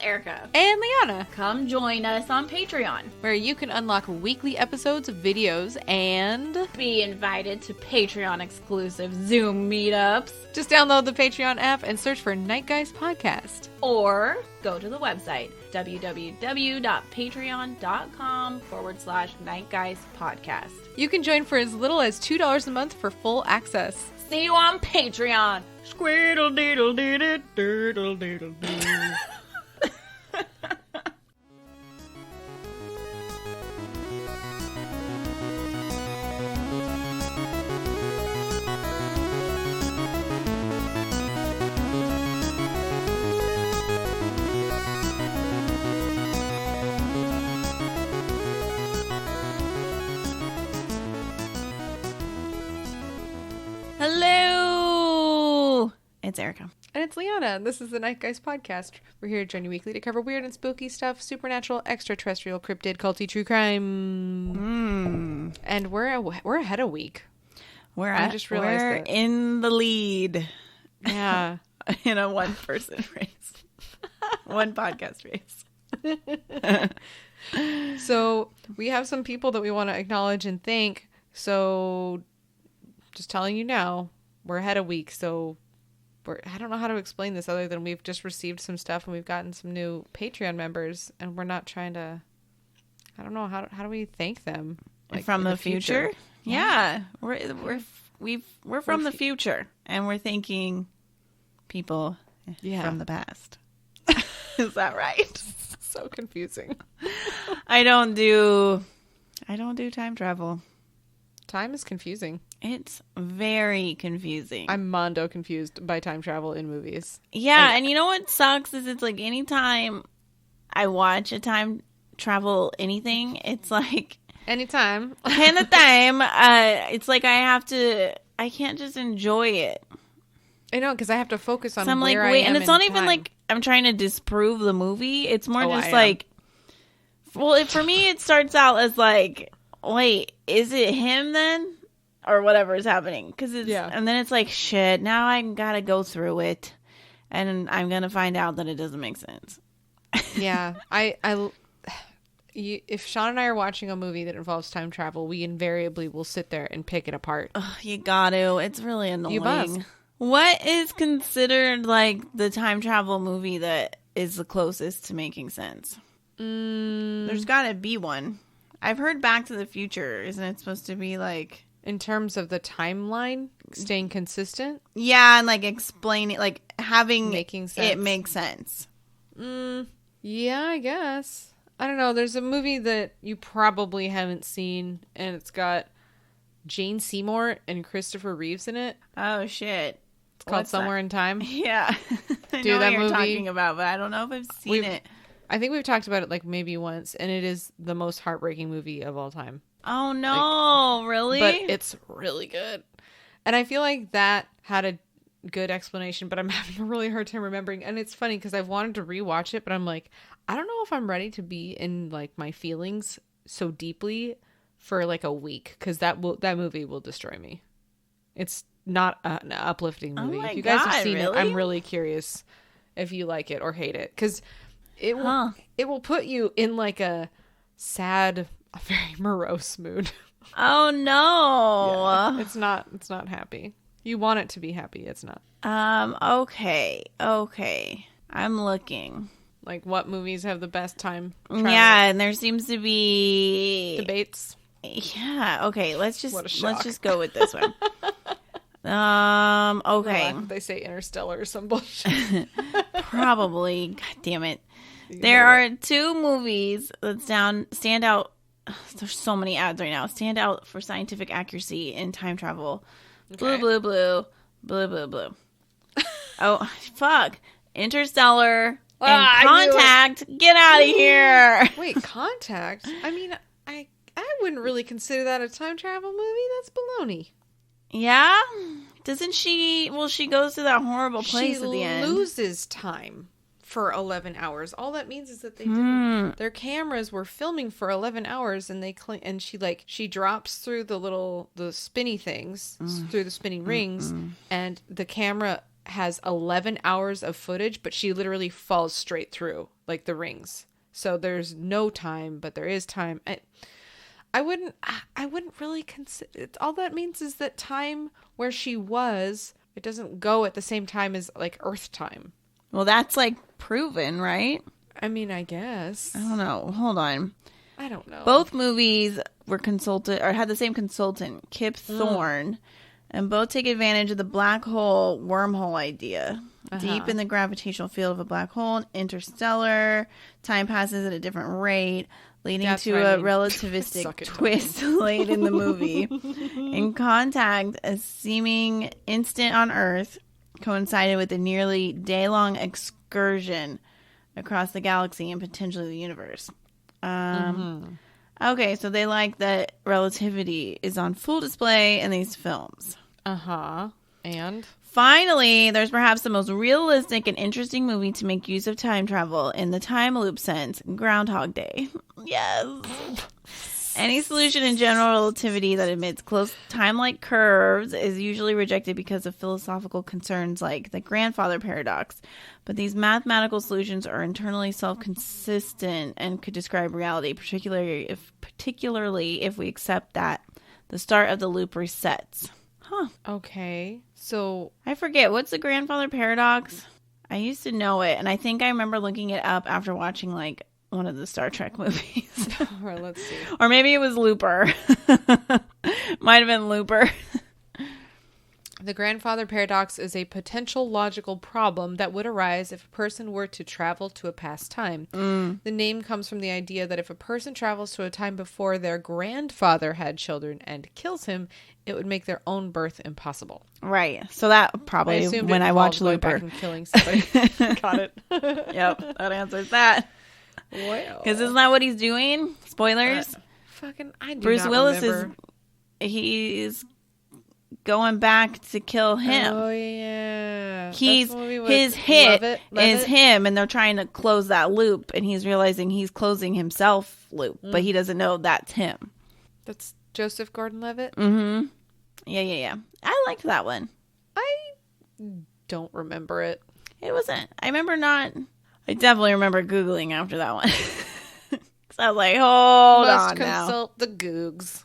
Erica. And Liana. Come join us on Patreon, where you can unlock weekly episodes of videos and be invited to Patreon exclusive Zoom meetups. Just download the Patreon app and search for Night Guys Podcast. Or go to the website, www.patreon.com/nightguyspodcast. You can join for as little as $2 a month for full access. See you on Patreon. Squiddle diddle diddle diddle diddle diddle. Hello! It's Erica. And it's Liana. This is the Night Guys Podcast. We're here to join you weekly to cover weird and spooky stuff, supernatural, extraterrestrial, cryptid, culty, true crime. And we're ahead a week. We're in the lead. Yeah. In a one-person race. One podcast race. So we have some people that we want to acknowledge and thank. So just telling you now, we're ahead a week. So I don't know how to explain this other than we've just received some stuff and we've gotten some new Patreon members, and we're not trying to, I don't know, how do we thank them? Like from the future? Yeah. We're from the future, and we're thanking people from the past. Is that right? So confusing. I don't do time travel. Time is confusing. It's very confusing. I'm mondo confused by time travel in movies. Yeah, and you know what sucks is it's like anytime I watch a time travel anything, it's like anytime. It's like I can't just enjoy it. I know, because I have to focus on so I'm where like, I wait, am and it's not even like I'm trying to disprove the movie. It's more just like, well, for me, it starts out as like, wait, is it him then? Or whatever is happening. And then it's like, shit, now I gotta go through it. And I'm gonna find out that it doesn't make sense. Yeah. If Sean and I are watching a movie that involves time travel, we invariably will sit there and pick it apart. Ugh, you got to. It's really annoying. You must. What is considered like the time travel movie that is the closest to making sense? There's gotta be one. I've heard Back to the Future. Isn't it supposed to be like... In terms of the timeline, staying consistent? Yeah, and like explaining, like having making sense. It makes sense. Yeah, I guess. I don't know. There's a movie that you probably haven't seen, and it's got Jane Seymour and Christopher Reeves in it. Oh, shit. It's called Somewhere in Time. Yeah. I know what you're talking about, but I don't know if I've seen it. I think we've talked about it like maybe once, and it is the most heartbreaking movie of all time. Oh, no. Really? But it's really good. And I feel like that had a good explanation, but I'm having a really hard time remembering. And it's funny because I've wanted to rewatch it, but I'm like, I don't know if I'm ready to be in like my feelings so deeply for like a week, because that movie will destroy me. It's not an uplifting movie. If you guys have seen it, I'm really curious if you like it or hate it, because it will put you in like a sad, a very morose mood. Oh no. Yeah, it's not happy. You want it to be happy, it's not. Okay. I'm looking. Like what movies have the best time travel? Yeah, and there seems to be debates. Yeah, okay, let's just go with this one. Okay. They say Interstellar or some bullshit. Probably. God damn it. There are two movies that stand out. There's so many ads right now. Stand out for scientific accuracy in time travel. Okay. Blue, blue, blue. Blue, blue, blue. Oh, fuck. Interstellar and Contact. Get out of here. Wait, Contact? I mean, I wouldn't really consider that a time travel movie. That's baloney. Yeah? Doesn't she... Well, she goes to that horrible place at the end. She loses time for 11 hours. All that means is that they their cameras were filming for 11 hours, and she drops through the spinny things, through the spinning rings, and the camera has 11 hours of footage, but she literally falls straight through, like the rings. So there's no time, but there is time. I wouldn't really consider it. All that means is that time where she was, it doesn't go at the same time as like Earth time. Well, that's like proven, right? I mean, I guess. I don't know. Hold on. I don't know. Both movies were consulted or had the same consultant, Kip Thorne, and both take advantage of the black hole wormhole idea. Deep in the gravitational field of a black hole, Interstellar, time passes at a different rate, leading to a relativistic twist late in the movie. In Contact, a seeming instant on Earth coincided with a nearly day-long excursion across the galaxy and potentially the universe. Okay, so they like that relativity is on full display in these films. And? Finally, there's perhaps the most realistic and interesting movie to make use of time travel in the time loop sense, Groundhog Day. Yes. Any solution in general relativity that admits close time-like curves is usually rejected because of philosophical concerns like the grandfather paradox. But these mathematical solutions are internally self-consistent and could describe reality, particularly if we accept that the start of the loop resets. Okay. So I forget, what's the grandfather paradox? I used to know it, and I think I remember looking it up after watching like one of the Star Trek movies. Or let's see. Or maybe it was Looper. Might have been Looper. The grandfather paradox is a potential logical problem that would arise if a person were to travel to a past time. The name comes from the idea that if a person travels to a time before their grandfather had children and kills him, it would make their own birth impossible. Right. So that probably when I watched Looper. Back and killing somebody. Got it. Yep. That answers that. Well. Because isn't that what he's doing? Spoilers? I do Bruce not Willis remember. he's going back to kill him. Oh, yeah. His hit is him, and they're trying to close that loop, and he's realizing he's closing himself loop, but he doesn't know that's him. That's Joseph Gordon-Levitt? Mm-hmm. Yeah. I liked that one. I don't remember it. It wasn't. I definitely remember Googling after that one. So I was like, hold on now. Must consult the Googs.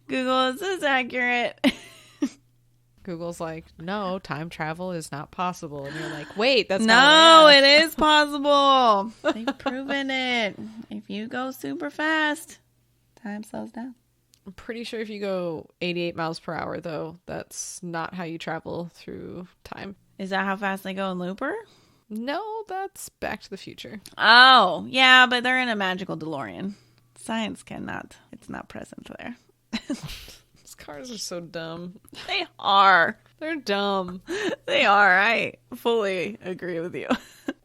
Google, is this accurate? Google's like, no, time travel is not possible. And you're like, wait, that's not it is possible. They've proven it. If you go super fast, time slows down. I'm pretty sure if you go 88 miles per hour, though, that's not how you travel through time. Is that how fast they go in Looper? No, that's Back to the Future. Oh, yeah, but they're in a magical DeLorean. Science cannot. It's not present there. These cars are so dumb. They are. They're dumb. They are. I fully agree with you.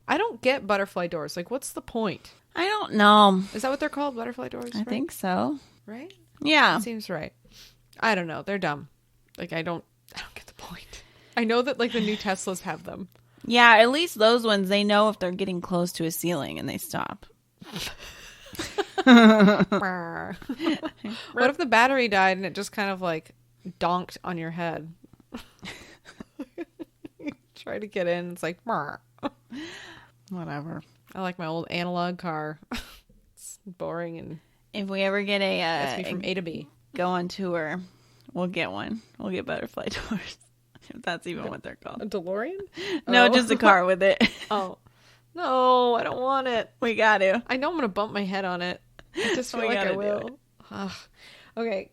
I don't get butterfly doors. Like, what's the point? I don't know. Is that what they're called? Butterfly doors? I think so. Right? Yeah. That seems right. I don't know. They're dumb. Like, I don't get the point. I know that, like, the new Teslas have them. Yeah, at least those ones, they know if they're getting close to a ceiling and they stop. What if the battery died and it just kind of like donked on your head? Try to get in, it's like whatever. I like my old analog car. It's boring, and if we ever get gets me from A to B, go on tour, we'll get one. We'll get butterfly doors. If that's even what they're called. A DeLorean? No, just a car with it. Oh. No, I don't want it. We got to. I know I'm going to bump my head on it. I just feel like I will. Okay.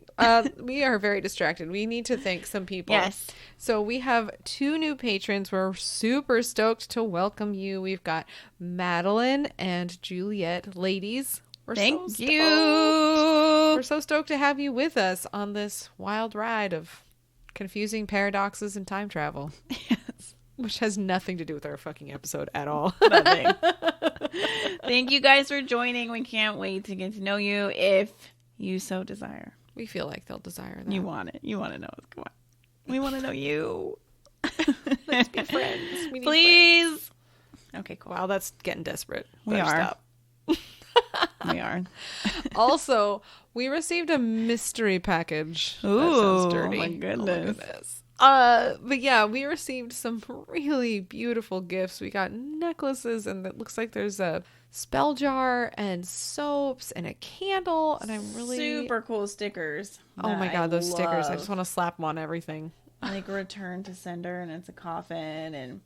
We are very distracted. We need to thank some people. Yes. So we have 2 new patrons. We're super stoked to welcome you. We've got Madeline and Juliet. Ladies, Thank you. We're so stoked to have you with us on this wild ride of confusing paradoxes and time travel. Yes. Which has nothing to do with our fucking episode at all. Nothing. Thank you guys for joining. We can't wait to get to know you if you so desire. We feel like they'll desire that. You want it. You want to know what's going on. We want to know you. Let's be friends. We need Please. Friends. Okay, cool. Wow, that's getting desperate. We Better are. Stop. We are. Also, we received a mystery package. Ooh, that sounds dirty. my goodness. But yeah, we received some really beautiful gifts. We got necklaces, and it looks like there's a spell jar and soaps and a candle, and I'm really super cool stickers. Oh my god, those stickers! I just want to slap them on everything. Like return to sender, and it's a coffin, and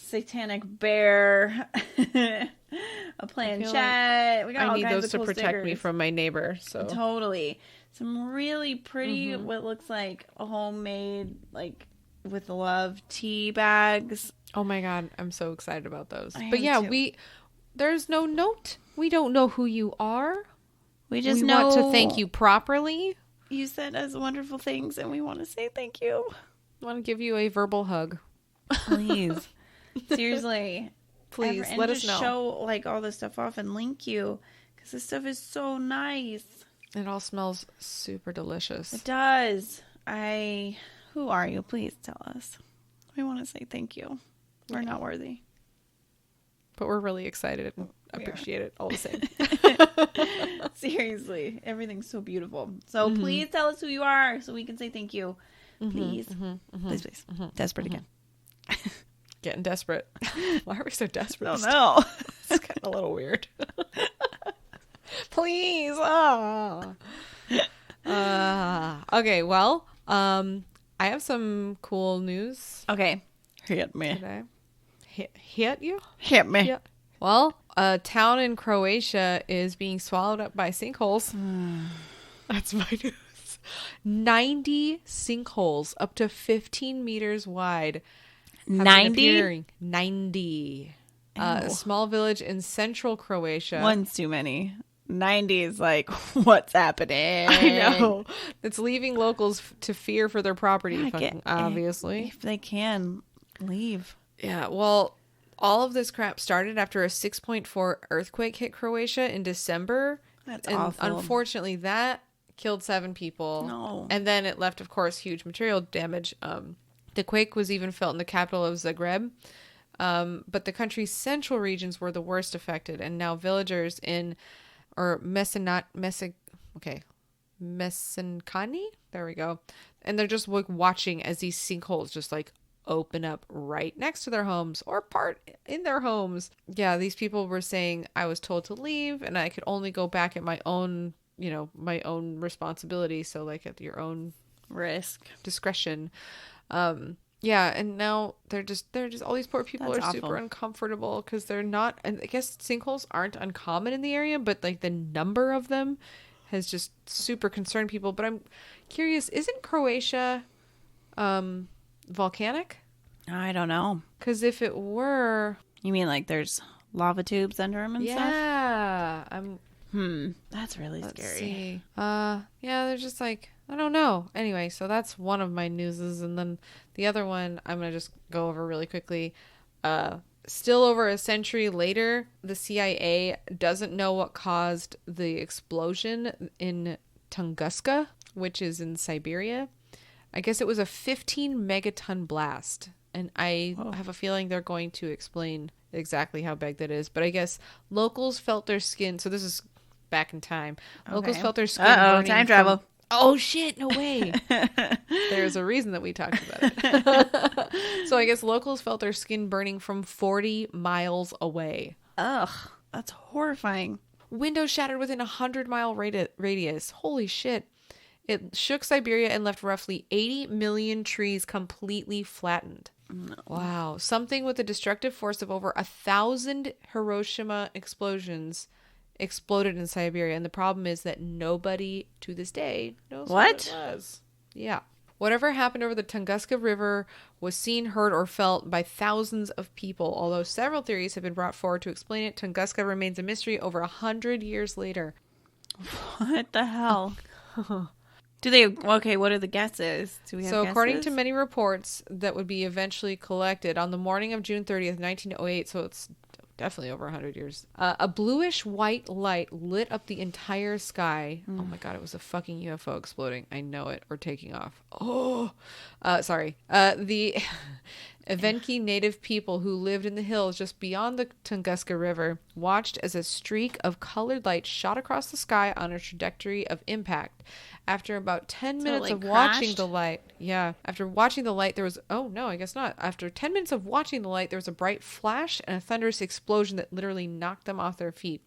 satanic bear, a planchette. Like we got all need kinds those of to cool protect stickers. me from my neighbor. So Totally, some really pretty, what looks like a homemade, like with love tea bags. oh my god, I'm so excited about those. I But am yeah, too. there's no note. We don't know who you are. We just We know want to thank you properly. You sent us wonderful things, and we want to say thank you. I want to give you a verbal hug. Please, seriously, Please and let just us know. show like all this stuff off and link you, because this stuff is so nice. It all smells super delicious. It does. Who are you? Please tell us. We want to say thank you. We're not worthy. But we're really excited and appreciate it all the same. Seriously, everything's so beautiful. So please tell us who you are so we can say thank you. Please. Please, please. Desperate again. Getting desperate. Why are we so desperate? I don't know. It's getting a little weird. Please. Okay, well, I have some cool news Okay. Hit me. today. Hit you? Hit me. Yeah. Well, a town in Croatia is being swallowed up by sinkholes. That's my news. 90 sinkholes up to 15 meters wide. 90? 90. A small village in central Croatia. One's too many. 90 is like, what's happening? I know. It's leaving locals to fear for their property, Yeah, obviously. If they can, leave. Yeah, well, all of this crap started after a 6.4 earthquake hit Croatia in December. That's and awful. Unfortunately, that killed 7 people. No. And then it left, of course, huge material damage. The quake was even felt in the capital of Zagreb. But the country's central regions were the worst affected. And now villagers in Mesinkani? There we go. And they're just like watching as these sinkholes just like open up right next to their homes or part in their homes. Yeah, these people were saying, I was told to leave and I could only go back at my own, my own responsibility. So like at your own Risk. discretion. Yeah, and now they're just all these poor people That's are awful. super uncomfortable because they're not, and I guess sinkholes aren't uncommon in the area, but like the number of them has just super concerned people. But I'm curious, isn't Croatia volcanic? I don't know. Because if it were, You mean like there's lava tubes under them and stuff? yeah, That's really let's scary. see. Yeah, they're just like, I don't know. Anyway, so that's one of my newses, and then the other one I'm gonna just go over really quickly. Still over a century later, the CIA doesn't know what caused the explosion in Tunguska, which is in Siberia. I guess it was a 15 megaton blast, and I have a feeling they're going to explain exactly how big that is. But I guess locals felt their skin. So this is back in time. Locals Okay. felt their skin Uh-oh, burning time travel. Oh shit, no way. There's a reason that we talked about it. So I guess locals felt their skin burning from 40 miles away. Ugh, that's horrifying. Windows shattered within a 100-mile radius. Holy shit. It shook Siberia and left roughly 80 million trees completely flattened. No. Wow. Something with a destructive force of over 1,000 Hiroshima explosions exploded in Siberia, and the problem is that nobody to this day knows what it was. Yeah. Whatever happened over the Tunguska River was seen, heard, or felt by thousands of people. Although several theories have been brought forward to explain it, Tunguska remains a mystery over 100 years later. What the hell? What are the guesses? Do we have guesses? According to many reports that would be eventually collected, on the morning of June 30th, 1908, so it's definitely over 100 years, a bluish white light lit up the entire sky. Oh my god, it was a fucking UFO exploding. I know it. Or taking off. Oh, sorry. Evenki native people who lived in the hills just beyond the Tunguska River watched as a streak of colored light shot across the sky on a trajectory of impact. After about 10 minutes of watching the light, after watching the light, there was, oh no, I guess not. After 10 minutes of watching the light, there was a bright flash and a thunderous explosion that literally knocked them off their feet.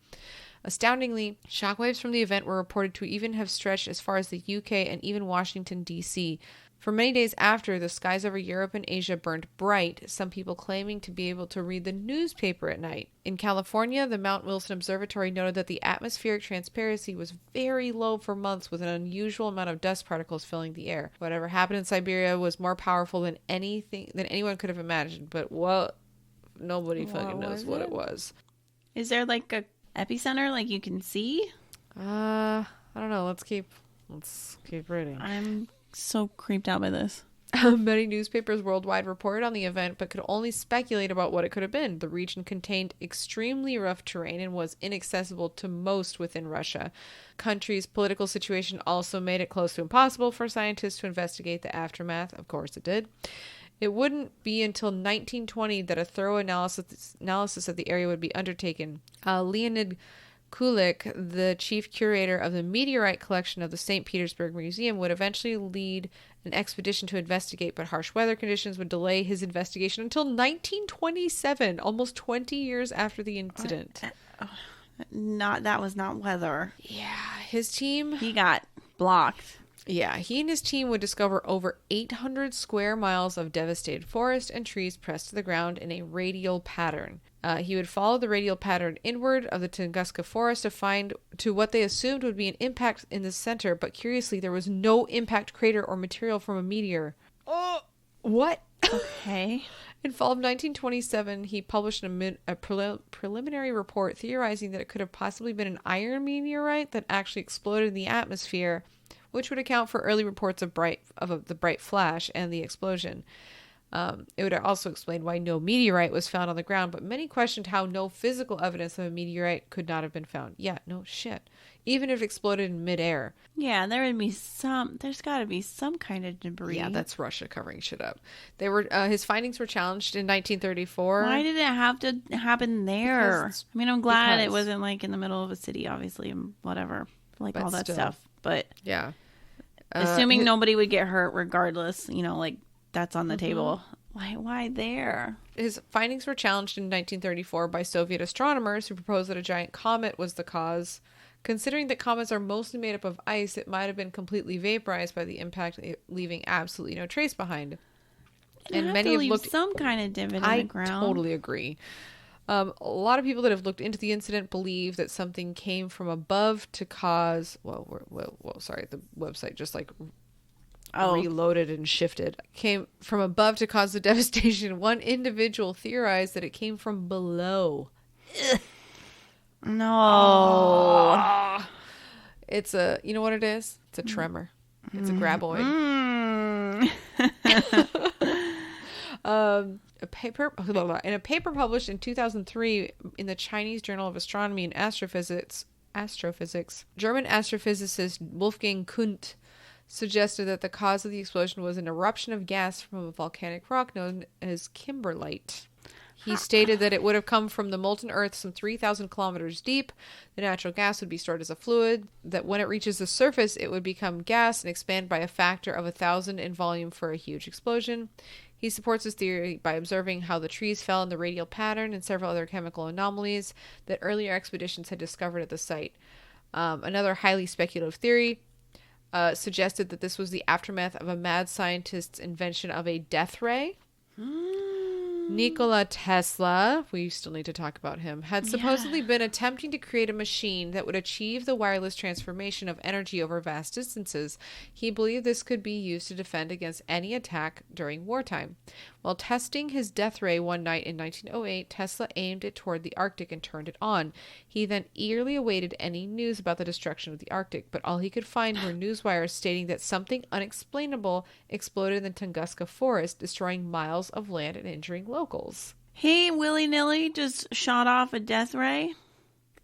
Astoundingly, shockwaves from the event were reported to even have stretched as far as the UK and even Washington, D.C. For many days after, the skies over Europe and Asia burned bright, some people claiming to be able to read the newspaper at night. In California, the Mount Wilson Observatory noted that the atmospheric transparency was very low for months with an unusual amount of dust particles filling the air. Whatever happened in Siberia was more powerful than anyone could have imagined, but nobody fucking knows what it was. Is there like a epicenter like you can see? I don't know. Let's keep reading. I'm so creeped out by this. Many newspapers worldwide reported on the event, but could only speculate about what it could have been. The region contained extremely rough terrain and was inaccessible to most within Russia. Country's political situation also made it close to impossible for scientists to investigate the aftermath. Of course it did. It wouldn't be until 1920 that a thorough analysis of the area would be undertaken. Leonid Kulik, the chief curator of the meteorite collection of the St. Petersburg Museum, would eventually lead an expedition to investigate, but harsh weather conditions would delay his investigation until 1927, almost 20 years after the incident. That was not weather. Yeah, his team... He got blocked. Yeah, he and his team would discover over 800 square miles of devastated forest and trees pressed to the ground in a radial pattern. He would follow the radial pattern inward of the Tunguska forest to find to what they assumed would be an impact in the center, but curiously, there was no impact crater or material from a meteor. Oh, what? Okay. In fall of 1927, he published a preliminary report theorizing that it could have possibly been an iron meteorite that actually exploded in the atmosphere, which would account for early reports of the bright flash and the explosion. It would also explain why no meteorite was found on the ground, but many questioned how no physical evidence of a meteorite could not have been found. Yeah, no shit. Even if it exploded in midair. Yeah, there's got to be some kind of debris. Yeah, that's Russia covering shit up. His findings were challenged in 1934. Why did it have to happen there? I'm glad it wasn't like in the middle of a city, obviously, and whatever, like all that stuff. But yeah, assuming nobody would get hurt regardless, that's on the table. Why there? His findings were challenged in 1934 by Soviet astronomers who proposed that a giant comet was the cause. Considering that comets are mostly made up of ice, it might have been completely vaporized by the impact, leaving absolutely no trace behind. And many have looked some kind of divot in the ground. I totally agree. A lot of people that have looked into the incident believe that something came from above to cause. Sorry, the website just reloaded and shifted. Came from above to cause the devastation. One individual theorized that it came from below. No. It's you know what it is? It's a tremor. It's a graboid. In a paper published in 2003 in the Chinese Journal of Astronomy and Astrophysics, German astrophysicist Wolfgang Kundt suggested that the cause of the explosion was an eruption of gas from a volcanic rock known as kimberlite. He stated that it would have come from the molten earth some 3,000 kilometers deep. The natural gas would be stored as a fluid, that when it reaches the surface, it would become gas and expand by a factor of 1,000 in volume for a huge explosion. He supports his theory by observing how the trees fell in the radial pattern and several other chemical anomalies that earlier expeditions had discovered at the site. Another highly speculative theory suggested that this was the aftermath of a mad scientist's invention of a death ray. Nikola Tesla, we still need to talk about him, had supposedly been attempting to create a machine that would achieve the wireless transformation of energy over vast distances. He believed this could be used to defend against any attack during wartime. While testing his death ray one night in 1908, Tesla aimed it toward the Arctic and turned it on. He then eagerly awaited any news about the destruction of the Arctic, but all he could find were newswires stating that something unexplainable exploded in the Tunguska forest, destroying miles of land and injuring locals. He willy-nilly just shot off a death ray?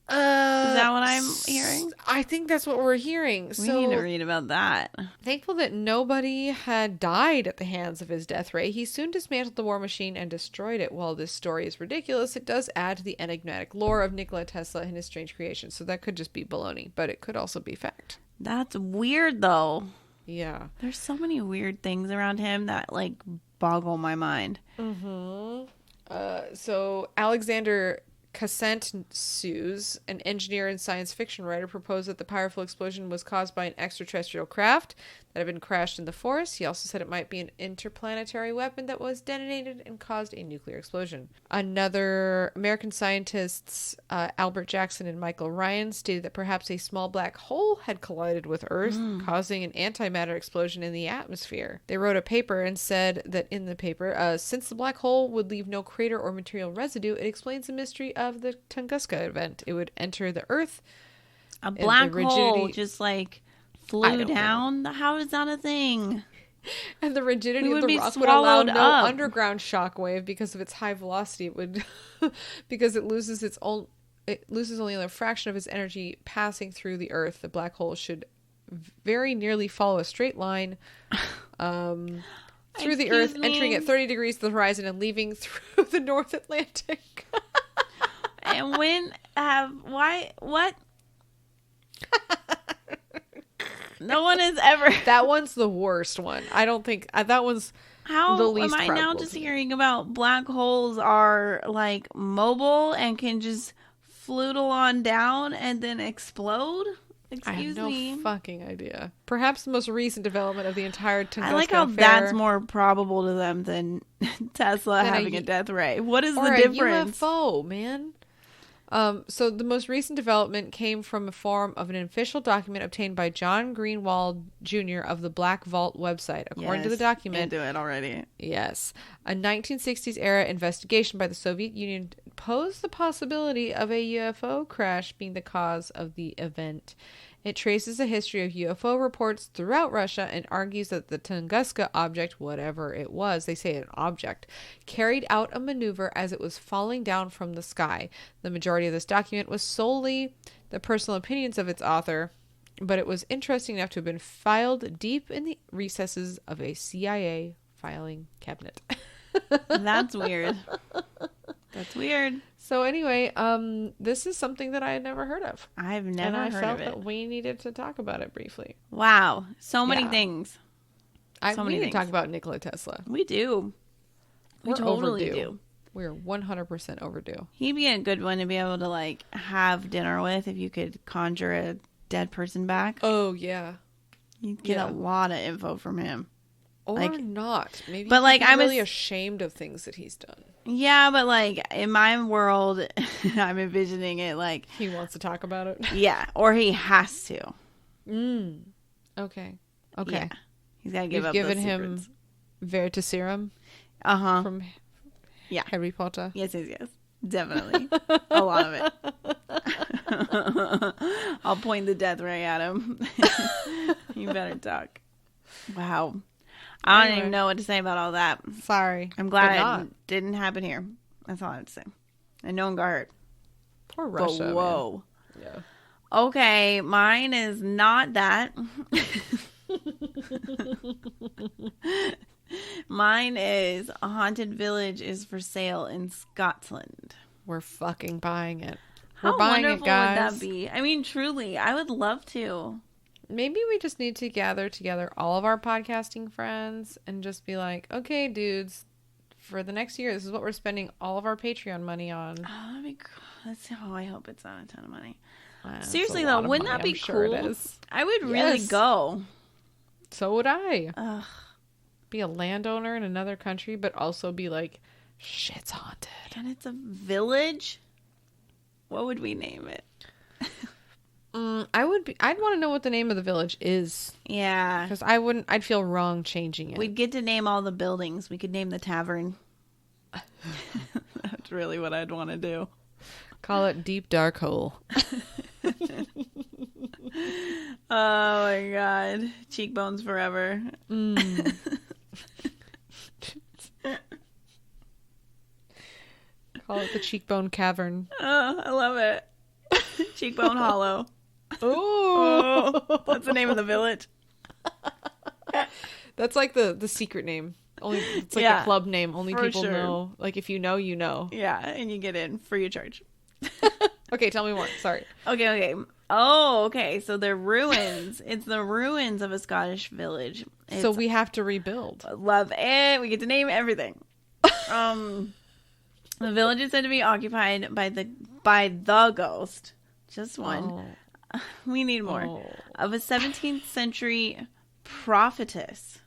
Is that what I'm hearing? I think that's what we're hearing. We need to read about that. Thankful that nobody had died at the hands of his death ray, he soon dismantled the war machine and destroyed it. While this story is ridiculous, it does add to the enigmatic lore of Nikola Tesla and his strange creation. So that could just be baloney, but it could also be fact. That's weird, though. Yeah. There's so many weird things around him that, like, boggle my mind. Mm-hmm. So Alexander Cassant-Suse, an engineer and science fiction writer, proposed that the powerful explosion was caused by an extraterrestrial craft that had been crashed in the forest. He also said it might be an interplanetary weapon that was detonated and caused a nuclear explosion. Another American scientists, Albert Jackson and Michael Ryan, stated that perhaps a small black hole had collided with Earth, causing an antimatter explosion in the atmosphere. They wrote a paper and said that in the paper, since the black hole would leave no crater or material residue, it explains the mystery of the Tunguska event. It would enter the Earth. A black hole just like flew down. Know. How is that a thing? And the rigidity of the rock would allow no underground shock wave because of its high velocity. It would because it loses only a fraction of its energy passing through the Earth. The black hole should very nearly follow a straight line through the Earth, entering at 30 degrees to the horizon and leaving through the North Atlantic. And what? No one has ever. That one's the worst one. I don't think that one's the least probable. How am I now just hearing about black holes are like mobile and can just floodle on down and then explode? Excuse me. I have no fucking idea. Perhaps the most recent development of the entire Tunguska I like how affair. That's more probable to them than Tesla having a death ray. What is the difference? A UFO, man. So the most recent development came from a form of an official document obtained by John Greenwald Jr. of the Black Vault website. According to the document, into it already. Yes, a 1960s era investigation by the Soviet Union posed the possibility of a UFO crash being the cause of the event. It traces a history of UFO reports throughout Russia and argues that the Tunguska object, whatever it was, they say an object, carried out a maneuver as it was falling down from the sky. The majority of this document was solely the personal opinions of its author, but it was interesting enough to have been filed deep in the recesses of a CIA filing cabinet. That's weird. That's weird. So anyway, this is something that I had never heard of. I've never heard of it. And I felt that we needed to talk about it briefly. Wow. So many things. We need to talk about Nikola Tesla. We do. We totally do. We're 100% overdue. He'd be a good one to be able to like have dinner with if you could conjure a dead person back. Oh, yeah. You'd get a lot of info from him. Or like, not. Maybe but like, I'm really ashamed of things that he's done. Yeah, but like in my world, I'm envisioning it like he wants to talk about it. Yeah, or he has to. Okay. Yeah. He's got to give up. You've given him Veritaserum. From Harry Potter. Yes, definitely. A lot of it. I'll point the death ray at him. You better talk. Wow. I don't even know what to say about all that. Sorry. I'm glad it didn't happen here. That's all I have to say. And no one got hurt. Poor Russia. But whoa. Man. Yeah. Okay, mine is not that. Mine is a haunted village is for sale in Scotland. We're fucking buying it. How wonderful would that be? I mean, truly, I would love to. Maybe we just need to gather together all of our podcasting friends and just be like, okay, dudes, for the next year, this is what we're spending all of our Patreon money on. Oh, that'd be cool. I hope it's not a ton of money. Seriously, though, wouldn't that be cool? It is. I would really go. So would I. Ugh. Be a landowner in another country, but also be like, shit's haunted. And it's a village? What would we name it? I'd want to know what the name of the village is. Yeah. Because I'd feel wrong changing it. We'd get to name all the buildings. We could name the tavern. That's really what I'd want to do. Call it Deep Dark Hole. Oh my God. Cheekbones forever. Call it the Cheekbone Cavern. Oh, I love it. Cheekbone Hollow. Oh, That's the name of the village. That's like the secret name. Only it's like Yeah, a club name. Only for people sure. know. Like if you know, you know. Yeah, and you get in free of charge. Okay, tell me more. Sorry. Okay. Oh, okay. So they're ruins. It's the ruins of a Scottish village. So we have to rebuild. Love it. We get to name everything. The village is said to be occupied by the ghost. Just one. Oh. We need more. Oh. Of a 17th century prophetess.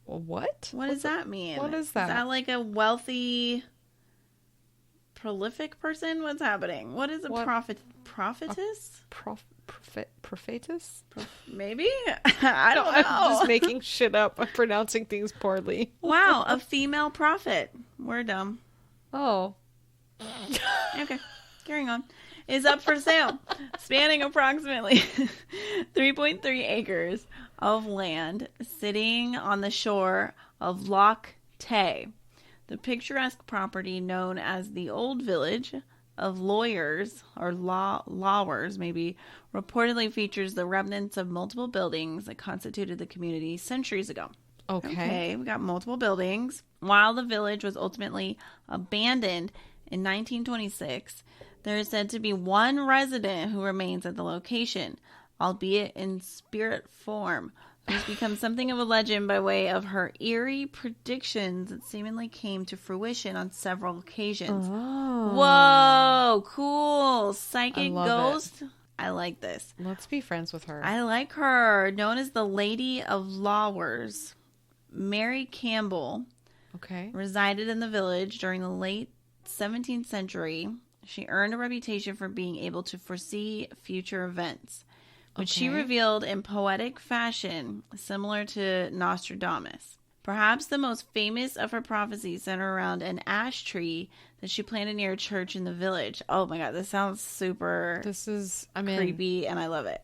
What? What does that mean? What is that? Is that like a wealthy, prolific person? What's happening? What is a prophetess? Prophetess? Maybe? I don't know. I'm just making shit up. I'm pronouncing things poorly. Wow, a female prophet. We're dumb. Oh. Okay, carrying on. Is up for sale, spanning approximately 3.3 acres of land sitting on the shore of Loch Tay. The picturesque property known as the Old Village of Lawyers, or Lawers maybe, reportedly features the remnants of multiple buildings that constituted the community centuries ago. Okay, we got multiple buildings. While the village was ultimately abandoned in 1926, there is said to be one resident who remains at the location, albeit in spirit form, who's become something of a legend by way of her eerie predictions that seemingly came to fruition on several occasions. Oh. Whoa, cool. Psychic ghost. It. I like this. Let's be friends with her. I like her. Known as the Lady of Lawers, Mary Campbell resided in the village during the late 17th century. She earned a reputation for being able to foresee future events, which she revealed in poetic fashion, similar to Nostradamus. Perhaps the most famous of her prophecies center around an ash tree that she planted near a church in the village. Oh my god, this sounds super creepy, and I love it.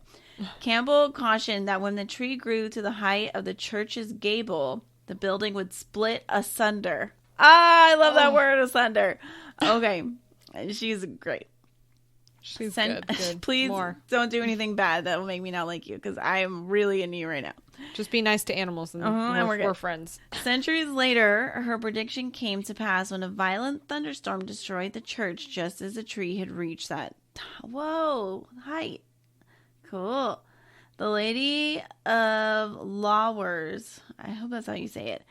Campbell cautioned that when the tree grew to the height of the church's gable, the building would split asunder. Ah, I love that word, asunder. Okay. She's great. She's good. Please don't do anything bad that will make me not like you, because I am really into you right now. Just be nice to animals and we're friends. Centuries later, her prediction came to pass when a violent thunderstorm destroyed the church just as the tree had reached that height. Cool. The Lady of Lawers, I hope that's how you say it.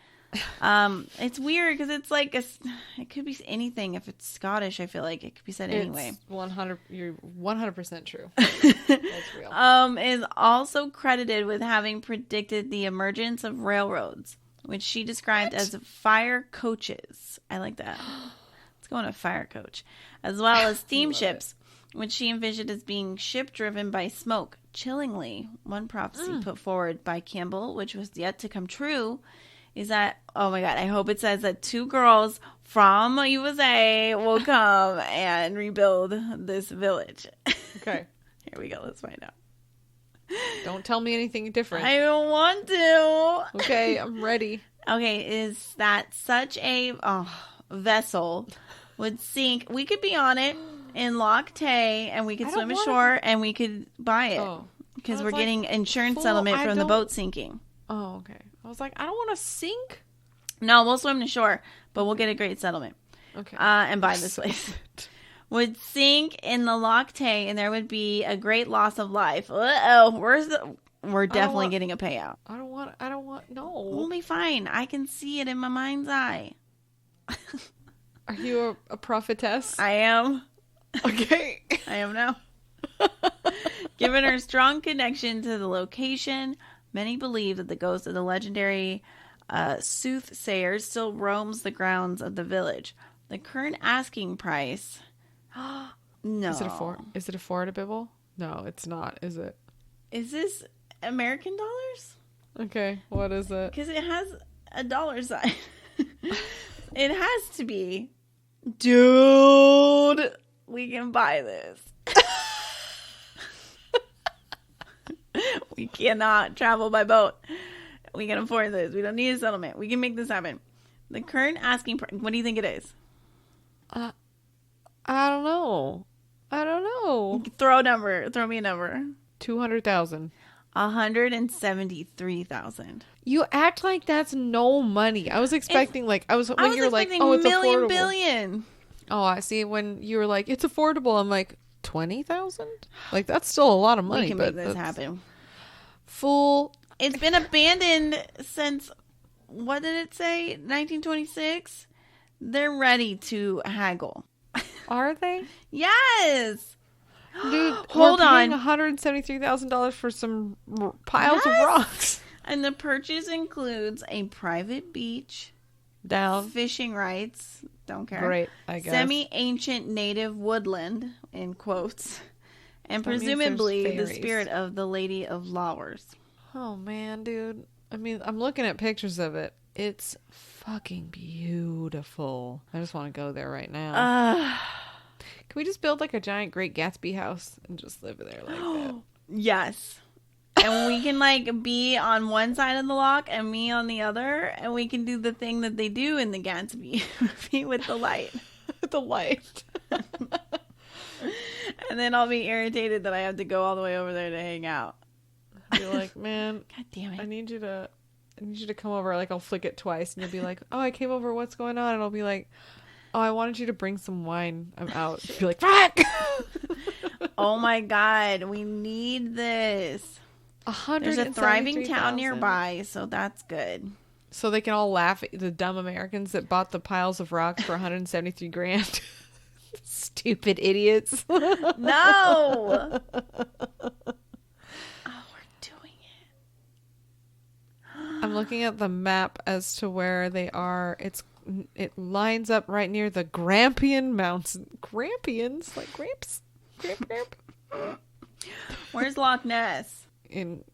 It's weird because it's like it could be anything. If it's Scottish, I feel like it could be said anyway. You're 100% true. That's real. Is also credited with having predicted the emergence of railroads, which she described as fire coaches. I like that. Let's go on a fire coach, as well as steamships, which she envisioned as being ship driven by smoke. Chillingly, one prophecy put forward by Campbell, which was yet to come true, is that, oh my god, I hope it says that 2 girls from USA will come and rebuild this village. Okay. Here we go. Let's find out. Don't tell me anything different. I don't want to. Okay, I'm ready. Okay, is that such a vessel would sink. We could be on it in Loch Tay, and we could swim ashore, and we could buy it. Because we're getting insurance settlement from the boat sinking. Oh, okay. I was like, I don't want to sink. No, we'll swim to shore, but we'll get a great settlement. Okay. And buy this place. Would sink in the Loch Tay, and there would be a great loss of life. We're definitely getting a payout. I don't want, no. We'll be fine. I can see it in my mind's eye. Are you a prophetess? I am. Okay. I am now. Given her strong connection to the location, many believe that the ghost of the legendary soothsayer still roams the grounds of the village. The current asking price... No. Is it affordable? No, it's not, is it? Is this American dollars? Okay, what is it? Because it has a dollar sign. It has to be. Dude, we can buy this. We cannot travel by boat. We can afford this. We don't need a settlement. We can make this happen. The current asking price, what do you think it is? I don't know. No. Throw me a number. 200,000. 173,000. You act like that's no money. I was expecting you're like, oh, it's affordable. Billion. Oh, I see. When you were like, it's affordable, I'm like, 20,000? Like, that's still a lot of money. We can make this happen. Fool. It's been abandoned since, what did it say? 1926? They're ready to haggle. Are they? Yes. Dude, hold on. $173,000 for some piles of rocks. And the purchase includes a private beach, down fishing rights, don't care. Great, I guess. Semi-ancient native woodland, in quotes, and That presumably the spirit of the Lady of Lowers. Oh man, dude. I mean, I'm looking at pictures of it. It's fucking beautiful. I just want to go there right now. Can we just build like a giant Great Gatsby house and just live there like that? Yes. And we can like be on one side of the lock and me on the other, and we can do the thing that they do in the Gatsby movie with the light. The light. And then I'll be irritated that I have to go all the way over there to hang out. You're like, man, God damn it. I need you to come over. Like, I'll flick it twice and you'll be like, oh, I came over. What's going on? And I'll be like, oh, I wanted you to bring some wine. I'm out. You'll be like, fuck! Oh my God. We need this. There's a thriving town nearby, so that's good. So they can all laugh at the dumb Americans that bought the piles of rocks for 173 grand. Stupid idiots. No! I'm looking at the map as to where they are. It lines up right near the Grampian Mountains. Grampians? Like Gramps? Gramp? Where's Loch Ness? In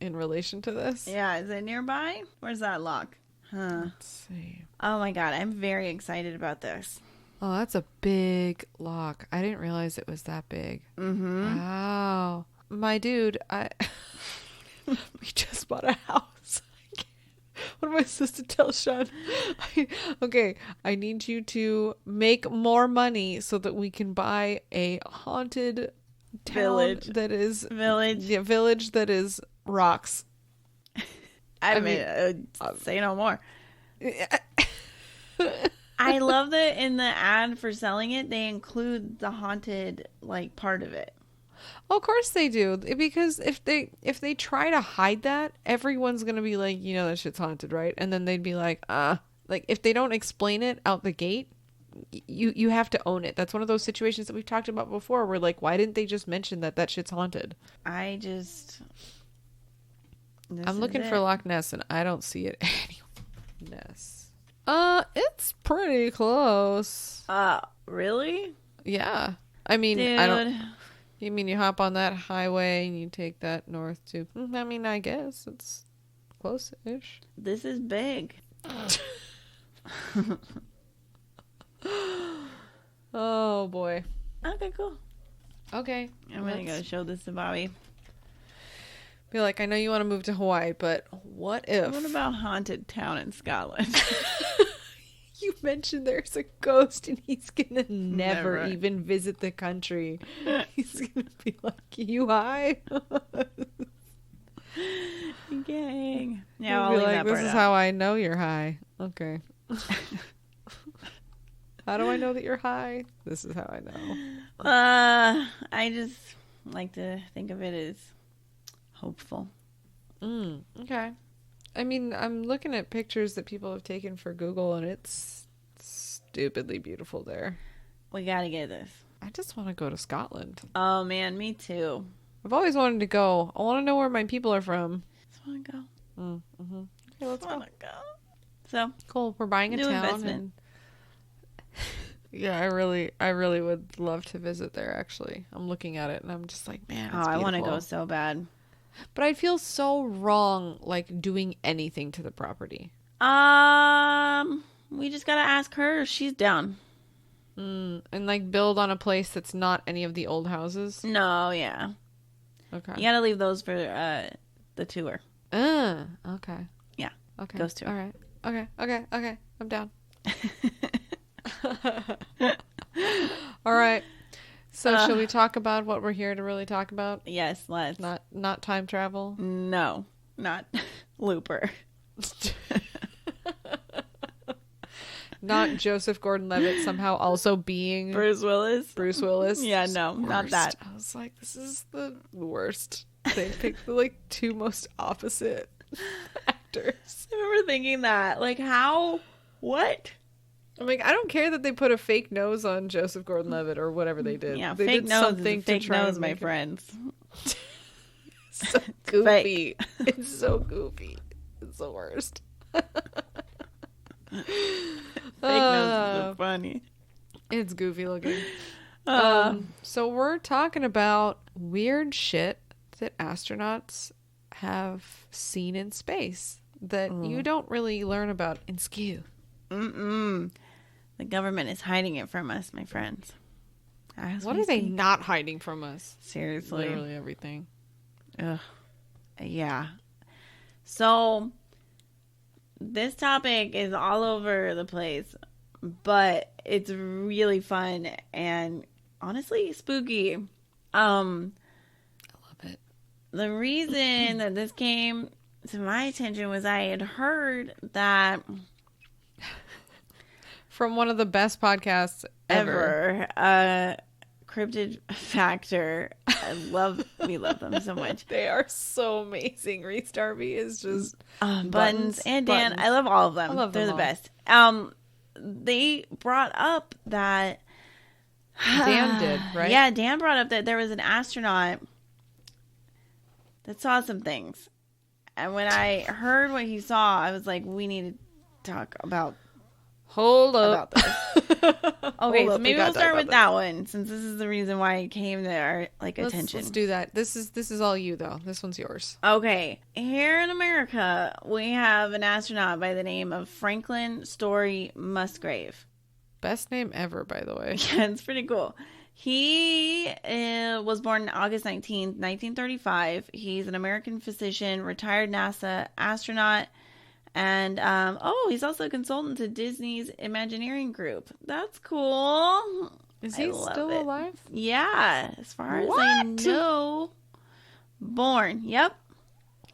relation to this? Yeah, is it nearby? Where's that loch? Huh. Let's see. Oh my God, I'm very excited about this. Oh, that's a big loch. I didn't realize it was that big. Mm-hmm. Wow. My dude, we just bought a house. What am I supposed to tell Sean? I need you to make more money so that we can buy a haunted village that is rocks. I mean, say no more. I love that in the ad for selling it, they include the haunted like part of it. Well, of course they do, because if they try to hide that, everyone's gonna be like, that shit's haunted, right? And then they'd be like, like if they don't explain it out the gate, you have to own it. That's one of those situations that we've talked about before, where like, why didn't they just mention that shit's haunted? I'm looking for Loch Ness and I don't see it anywhere. Ness. It's pretty close. Really? Yeah. I mean, Dude. You mean you hop on that highway and you take that north to... I mean, I guess it's close-ish. This is big. Oh, boy. Okay, cool. Okay. I'm going to go show this to Bobby. Be like, I know you want to move to Hawaii, but what if... What about haunted town in Scotland? You mentioned there's a ghost and he's gonna never even visit the country. He's gonna be like, you high? Gang. Yeah, I'll be like, this is how I know you're high. Okay. How do I know that you're high? This is how I know. I just like to think of it as hopeful. Okay. I mean, I'm looking at pictures that people have taken for Google, and it's stupidly beautiful there. We gotta get this. I just want to go to Scotland. Oh, man, me too. I've always wanted to go. I want to know where my people are from. Just want to go. Mm-hmm. Okay, let's go. So, cool. We're buying a town. Investment. Yeah, I really would love to visit there, actually. I'm looking at it, and I'm just like, man, it's I want to go so bad. But I'd feel so wrong, like, doing anything to the property. We just gotta ask her. She's down. And, like, build on a place that's not any of the old houses? No, yeah. Okay. You gotta leave those for the tour. Okay. Yeah. Okay. Ghost tour. All right. Okay. I'm down. All right. So shall we talk about what we're here to really talk about? Yes, let's. Not time travel? No, not Looper. Not Joseph Gordon-Levitt somehow also being Bruce Willis. Yeah, no, not that. I was like, this is the worst. They picked the like two most opposite actors. I remember thinking that. Like, how? What? I'm like, I don't care that they put a fake nose on Joseph Gordon-Levitt or whatever they did. Yeah, they fake did nose something is fake to try nose, and my make it friends. so goofy. It's so goofy. It's the worst. Fake nose is so funny. It's goofy looking. So we're talking about weird shit that astronauts have seen in space that you don't really learn about in school. The government is hiding it from us, my friends. What are they not hiding from us? Seriously. Literally everything. Ugh. Yeah. So, this topic is all over the place, but it's really fun and honestly spooky. I love it. The reason that this came to my attention was I had heard that from one of the best podcasts ever. Cryptid Factor. We love them so much. They are so amazing. Reese Darby is just Buttons and Dan. I love all of them. They're the best. They brought up that Dan did, right? Yeah, Dan brought up that there was an astronaut that saw some things. And when I heard what he saw, I was like, we need to talk about Hold this. Okay, so maybe we'll start with that one, since this is the reason why it came to our attention. Let's do that. This is all you though. This one's yours. Okay, here in America, we have an astronaut by the name of Franklin Story Musgrave. Best name ever, by the way. Yeah, it's pretty cool. He was born August 19th, 1935. He's an American physician, retired NASA astronaut. And, he's also a consultant to Disney's Imagineering Group. That's cool. Is he still alive? Yeah, as far as I know. Born. Yep.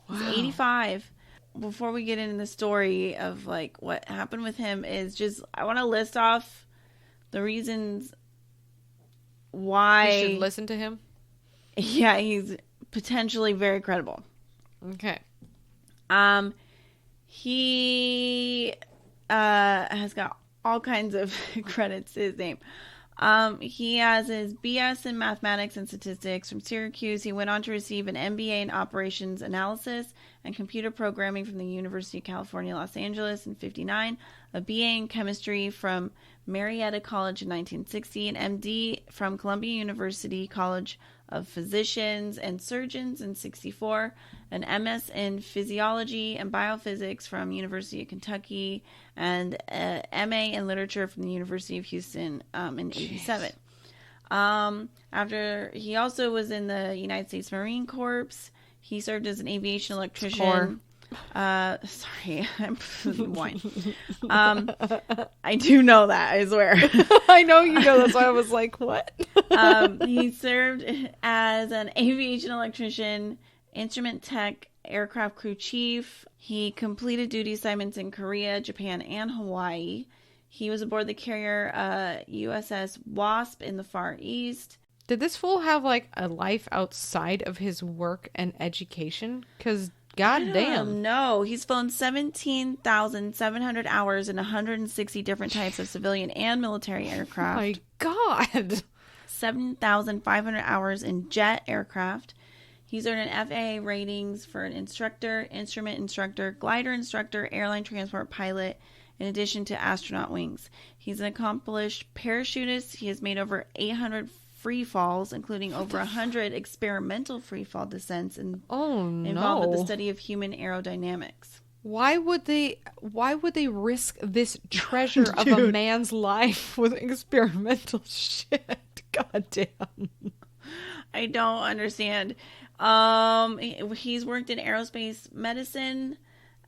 Wow. He's 85. Before we get into the story of, like, what happened with him is just, I want to list off the reasons why. You should listen to him? Yeah, he's potentially very credible. Okay. He has got all kinds of credits to his name. He has his BS in mathematics and statistics from Syracuse. He went on to receive an MBA in operations analysis and computer programming from the University of California, Los Angeles in 1959, a BA in chemistry from Marietta College in 1960, an MD from Columbia University College of Physicians and Surgeons in 1964, an MS in Physiology and Biophysics from University of Kentucky, and an MA in Literature from the University of Houston in 1987. After he also was in the United States Marine Corps. He served as an aviation electrician. Sorry, I'm wine. I do know that, I swear. I know you know, that's why I was like, what? He served as an aviation electrician, instrument tech, aircraft crew chief. He completed duty assignments in Korea, Japan, and Hawaii. He was aboard the carrier USS Wasp in the Far East. Did this fool have like a life outside of his work and education? Because goddamn. No, he's flown 17,700 hours in 160 different types of civilian and military aircraft. Oh my God. 7,500 hours in jet aircraft. He's earned an FAA ratings for an instructor, instrument instructor, glider instructor, airline transport pilot, in addition to astronaut wings. He's an accomplished parachutist. He has made over 800 free falls, including over 100 experimental free fall descents involved with the study of human aerodynamics. Why would they risk this treasure of a man's life with experimental shit? God damn. I don't understand. He's worked in aerospace medicine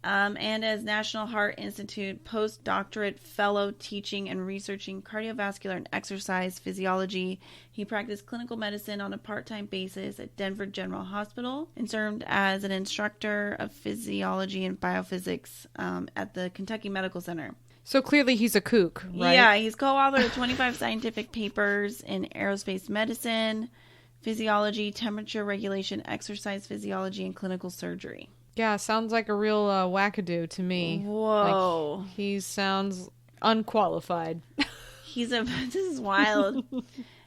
And as National Heart Institute postdoctorate fellow teaching and researching cardiovascular and exercise physiology. He practiced clinical medicine on a part-time basis at Denver General Hospital and served as an instructor of physiology and biophysics at the Kentucky Medical Center. So clearly he's a kook, right? Yeah, he's co-authored 25 scientific papers in aerospace medicine, physiology, temperature regulation, exercise physiology, and clinical surgery. Yeah, sounds like a real wackadoo to me. Whoa. Like, he sounds unqualified. This is wild.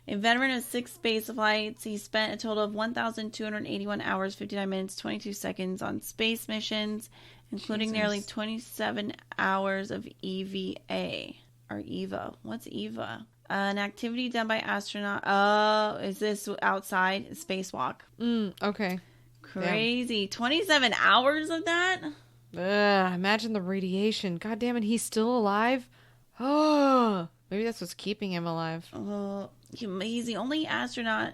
A veteran of 6 space flights, he spent a total of 1,281 hours, 59 minutes, 22 seconds on space missions, including nearly 27 hours of EVA. Or EVA. What's EVA? An activity done by astronaut. Oh, is this outside? A spacewalk. Okay. Crazy. Damn. 27 hours of that? Imagine the radiation. God damn it, he's still alive? Oh, maybe that's what's keeping him alive. He's the only astronaut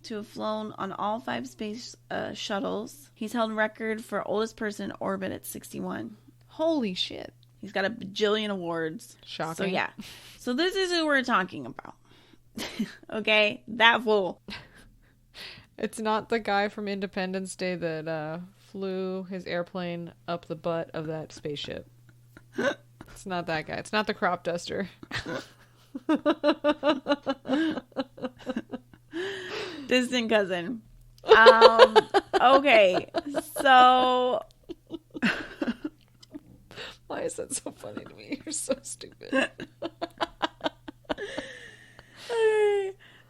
to have flown on all 5 space shuttles. He's held record for oldest person in orbit at 61. Holy shit. He's got a bajillion awards. Shocking. So yeah. So this is who we're talking about. Okay? That fool. It's not the guy from Independence Day that flew his airplane up the butt of that spaceship. It's not that guy. It's not the crop duster. Distant cousin. Okay. So... Why is that so funny to me? You're so stupid.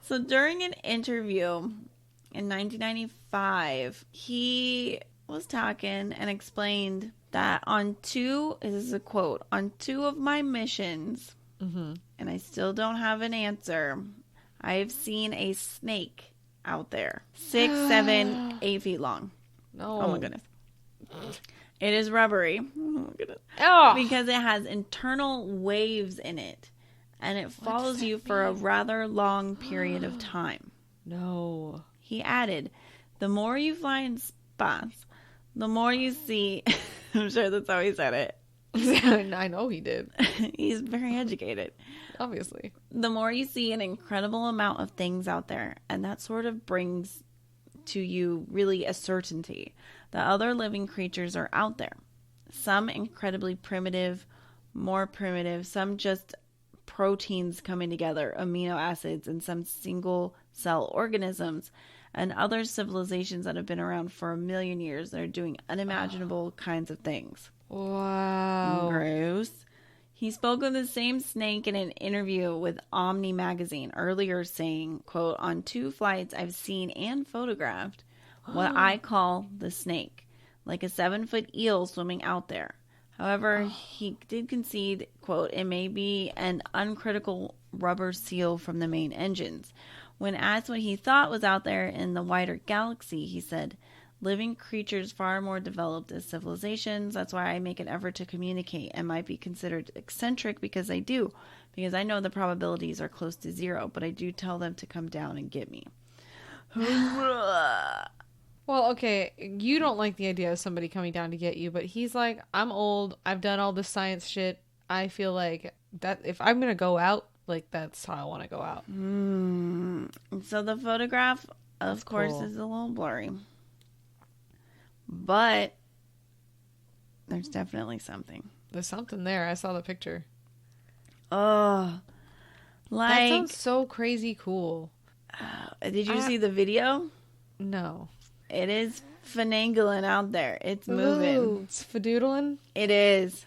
So during an interview... in 1995, he was talking and explained that on 2, this is a quote, on 2 of my missions, and I still don't have an answer, I've seen a snake out there. 6, 7, 8 feet long. No. Oh my goodness. It is rubbery. Oh my goodness. Oh. Because it has internal waves in it, and it follows you for a rather long period of time. No. He added, the more you fly in spots, the more you see... I'm sure that's how he said it. I know he did. He's very educated. Obviously. The more you see an incredible amount of things out there, and that sort of brings to you really a certainty that other living creatures are out there. Some incredibly primitive, more primitive, some just proteins coming together, amino acids, and some single cell organisms, and other civilizations that have been around for 1 million years that are doing unimaginable kinds of things. Wow. Gross. He spoke of the same snake in an interview with Omni magazine earlier, saying, quote, on 2 flights I've seen and photographed what I call the snake, like a 7-foot eel swimming out there. However, he did concede, quote, it may be an uncritical rubber seal from the main engines. When asked what he thought was out there in the wider galaxy, he said, living creatures far more developed as civilizations. That's why I make an effort to communicate and might be considered eccentric because I do. Because I know the probabilities are close to 0, but I do tell them to come down and get me. Well, okay, you don't like the idea of somebody coming down to get you, but he's like, I'm old, I've done all this science shit. I feel like that if I'm going to go out, like, that's how I want to go out. So the photograph, of course, is a little blurry. But there's definitely something. There's something there. I saw the picture. Oh, like... That sounds so crazy cool. Did you see the video? No. It is finagling out there. It's moving. Ooh, it's fadoodling? It is.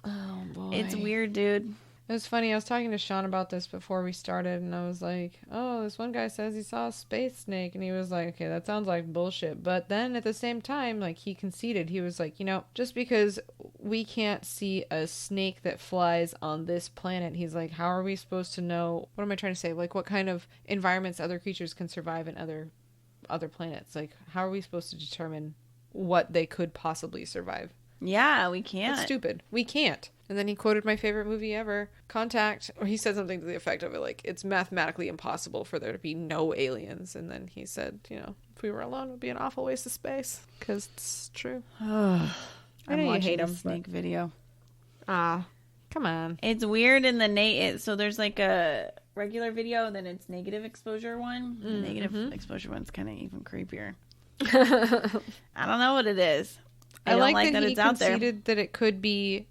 Oh, boy. It's weird, dude. It was funny. I was talking to Sean about this before we started, and I was like, oh, this one guy says he saw a space snake, and he was like, okay, that sounds like bullshit. But then at the same time, like, he conceded. He was like, you know, just because we can't see a snake that flies on this planet, he's like, how are we supposed to know, what am I trying to say? Like, what kind of environments other creatures can survive in other planets? Like, how are we supposed to determine what they could possibly survive? Yeah, we can't. That's stupid. We can't. And then he quoted my favorite movie ever, Contact, or he said something to the effect of it, like, it's mathematically impossible for there to be no aliens. And then he said, you know, if we were alone, it would be an awful waste of space. Because it's true. I'm watching a snake video. Come on. It's weird in the so there's like a regular video and then it's negative exposure one. The negative exposure one's kind of even creepier. I don't know what it is. I don't like that it's out there. He conceded that it could be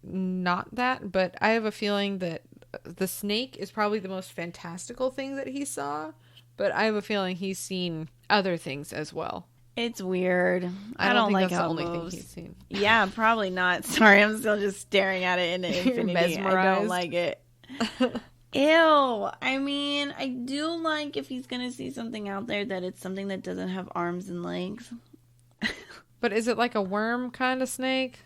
not that, but I have a feeling that the snake is probably the most fantastical thing that he saw, but I have a feeling he's seen other things as well. It's weird. I don't like how it moves. Thing he's seen. Yeah, probably not. Sorry, I'm still just staring at it into infinity. I don't like it. Ew. I mean, I do like if he's going to see something out there that it's something that doesn't have arms and legs. But is it like a worm kind of snake?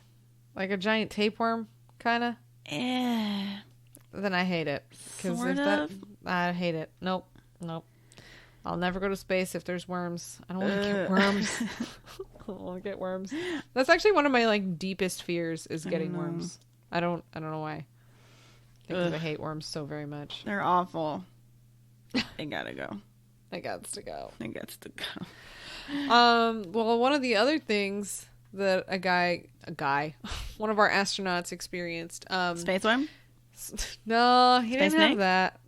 Like a giant tapeworm kind of? Yeah. Then I hate it. Sort of. I hate it. Nope. I'll never go to space if there's worms. I don't want to get worms. I don't want to get worms. That's actually one of my like deepest fears is getting worms. I don't know why. Because I hate worms so very much. They're awful. They gotta go. They gots to go. Well, one of the other things that one of our astronauts experienced. Space worm? No, he Space didn't have that.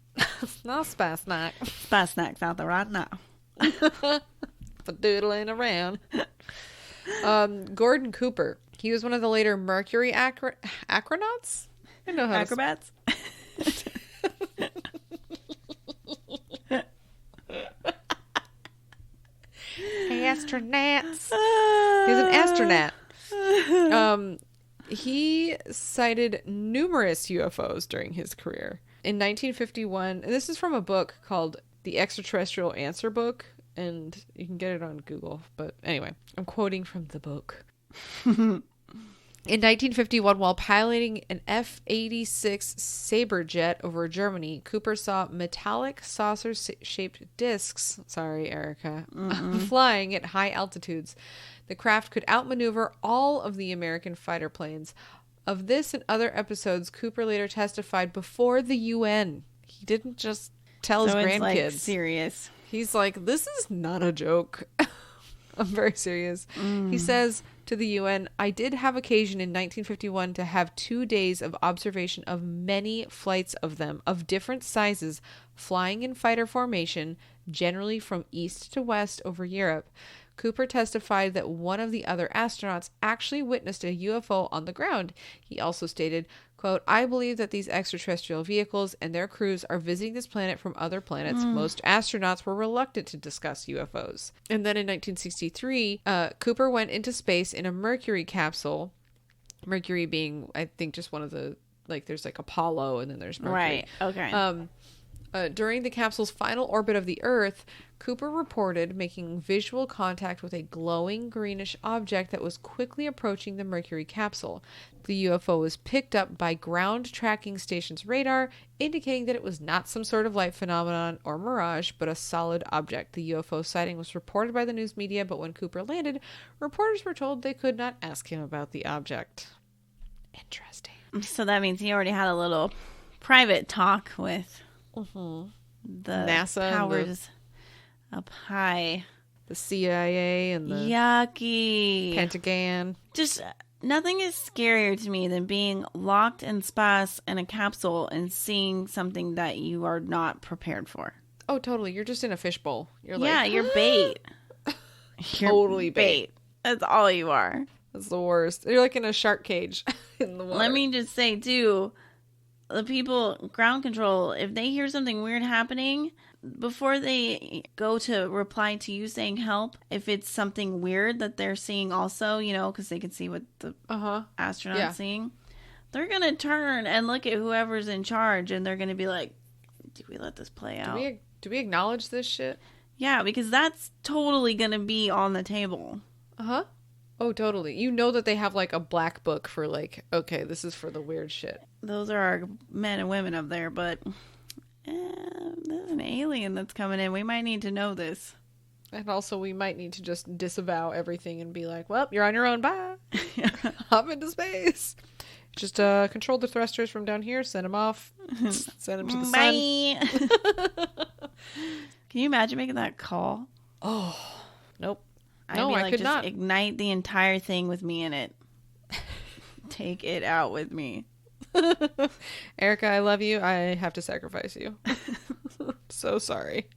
No space snack. Space snack's out there right now. For doodling around. Gordon Cooper. He was one of the later Mercury acronauts. I know how acrobats. Astronauts. He's an astronaut. He sighted numerous UFOs during his career. In 1951, and this is from a book called The Extraterrestrial Answer Book, and you can get it on Google. But anyway, I'm quoting from the book. In 1951, while piloting an F-86 Sabre jet over Germany, Cooper saw metallic saucer-shaped discs, sorry, Erica, flying at high altitudes. The craft could outmaneuver all of the American fighter planes. Of this and other episodes, Cooper later testified before the UN. He didn't just tell his grandkids. Like serious. He's like, this is not a joke. I'm very serious. He says to the UN, I did have occasion in 1951 to have 2 days of observation of many flights of them, of different sizes, flying in fighter formation, generally from east to west over Europe. Cooper testified that one of the other astronauts actually witnessed a UFO on the ground. He also stated, quote, I believe that these extraterrestrial vehicles and their crews are visiting this planet from other planets. Most astronauts were reluctant to discuss UFOs. And then in 1963, Cooper went into space in a Mercury capsule. Mercury being, I think, just one of the, like, there's like Apollo and then there's Mercury. Right, okay. During the capsule's final orbit of the Earth, Cooper reported making visual contact with a glowing greenish object that was quickly approaching the Mercury capsule. The UFO was picked up by ground tracking station's radar, indicating that it was not some sort of light phenomenon or mirage, but a solid object. The UFO sighting was reported by the news media, but when Cooper landed, reporters were told they could not ask him about the object. Interesting. So that means he already had a little private talk with the NASA powers up high, the CIA and the yucky Pentagon. Just nothing is scarier to me than being locked in space in a capsule and seeing something that you are not prepared for. Oh, totally. You're just in a fishbowl. You're you're bait. You're totally bait. That's all you are. That's the worst. You're like in a shark cage in the water. Let me just say too, the people ground control, if they hear something weird happening, before they go to reply to you saying help, if it's something weird that they're seeing also, because they can see what the astronaut's seeing, they're going to turn and look at whoever's in charge and they're going to be like, do we let this play out? Do we acknowledge this shit? Yeah, because that's totally going to be on the table. Uh-huh. Oh, totally. You know that they have like a black book for like, okay, this is for the weird shit. Those are our men and women up there, but there's an alien that's coming in. We might need to know this. And also we might need to just disavow everything and be like, well, you're on your own. Bye. Hop into space. Just control the thrusters from down here. Send them off. Send them to the sun. Can you imagine making that call? Oh, nope. I could not. Ignite the entire thing with me in it. take it out with me. Erica, I love you. I have to sacrifice you. So sorry.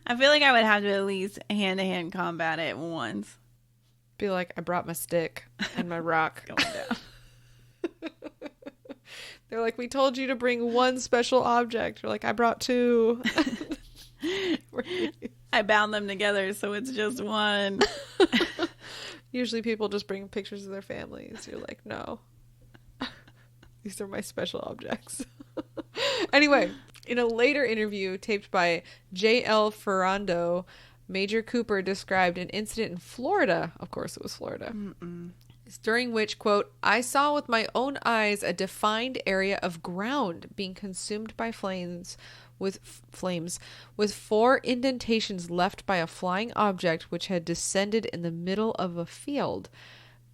I feel like I would have to at least hand-to-hand combat it once. Be like, I brought my stick and my rock. Going down. They're like, we told you to bring one special object. You're like, I brought two. I bound them together so it's just one. Usually people just bring pictures of their families. You're like, no. These are my special objects. Anyway, in a later interview taped by J.L. Ferrando, Major Cooper described an incident in Florida. Of course it was Florida. During which, quote, I saw with my own eyes a defined area of ground being consumed by flames with 4 indentations left by a flying object which had descended in the middle of a field.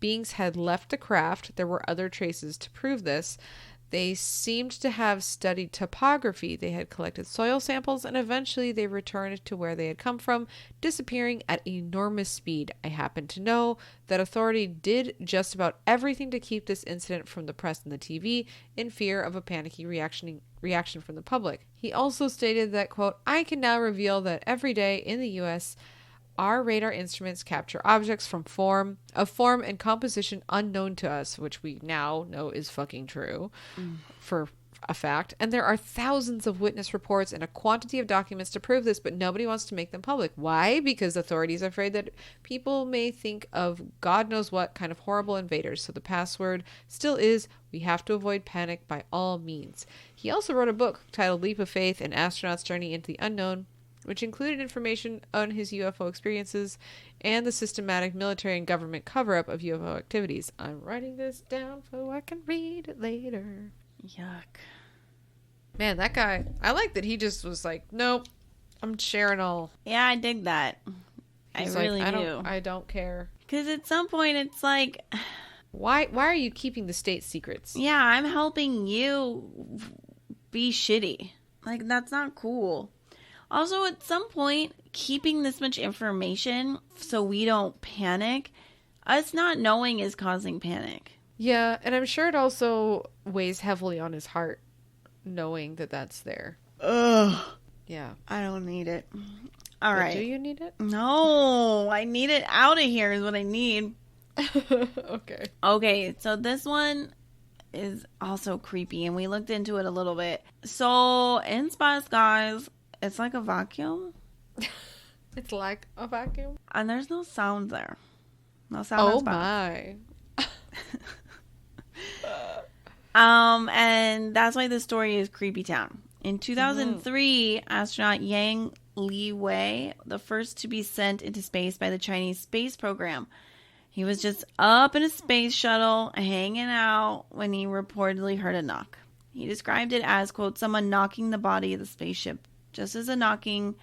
Beings had left the craft. There were other traces to prove this. They seemed to have studied topography. They had collected soil samples, and eventually they returned to where they had come from, disappearing at enormous speed. I happen to know that authority did just about everything to keep this incident from the press and the TV, in fear of a panicky reaction from the public. He also stated that, quote, I can now reveal that every day in the U.S., our radar instruments capture objects of form and composition unknown to us, which we now know is fucking true for a fact. And there are thousands of witness reports and a quantity of documents to prove this, but nobody wants to make them public. Why? Because authorities are afraid that people may think of God knows what kind of horrible invaders. So the password still is, we have to avoid panic by all means. He also wrote a book titled Leap of Faith, An Astronaut's Journey into the Unknown, which included information on his UFO experiences and the systematic military and government cover-up of UFO activities. I'm writing this down so I can read it later. Yuck. Man, that guy, I like that he just was like, nope, I'm sharing all. Yeah, I dig that. He's I really like, do. I don't care. Because at some point it's like... Why are you keeping the state secrets? Yeah, I'm helping you be shitty. Like, that's not cool. Also, at some point, keeping this much information so we don't panic, us not knowing is causing panic. Yeah, and I'm sure it also weighs heavily on his heart, knowing that that's there. Ugh. Yeah. I don't need it. All right. Do you need it? No, I need it out of here is what I need. Okay. Okay, so this one is also creepy, and we looked into it a little bit. So, in Spice, guys... It's like a vacuum. It's like a vacuum? And there's no sound there. No sound. Oh my. And that's why this story is Creepy Town. In 2003, astronaut Yang Liwei, the first to be sent into space by the Chinese space program. He was just up in a space shuttle, hanging out, when he reportedly heard a knock. He described it as, quote, someone knocking the body of the spaceship, just as a knocking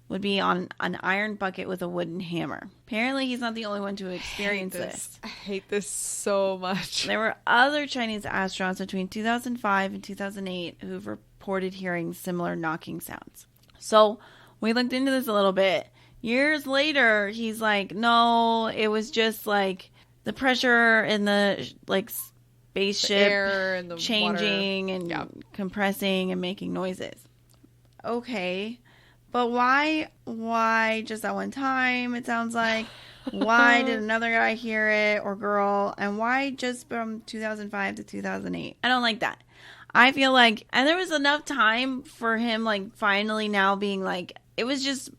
would be on an iron bucket with a wooden hammer. Apparently, he's not the only one to experience this. I hate this so much. There were other Chinese astronauts between 2005 and 2008 who've reported hearing similar knocking sounds. So, we looked into this a little bit. Years later, he's like, no, it was just like the pressure in the spaceship, the air and the changing water. and compressing and making noises. Okay, but why just that one time, it sounds like? Why did another guy hear it, or girl? And why just from 2005 to 2008? I don't like that. I feel like, and there was enough time for him, like, finally now being like, it was just,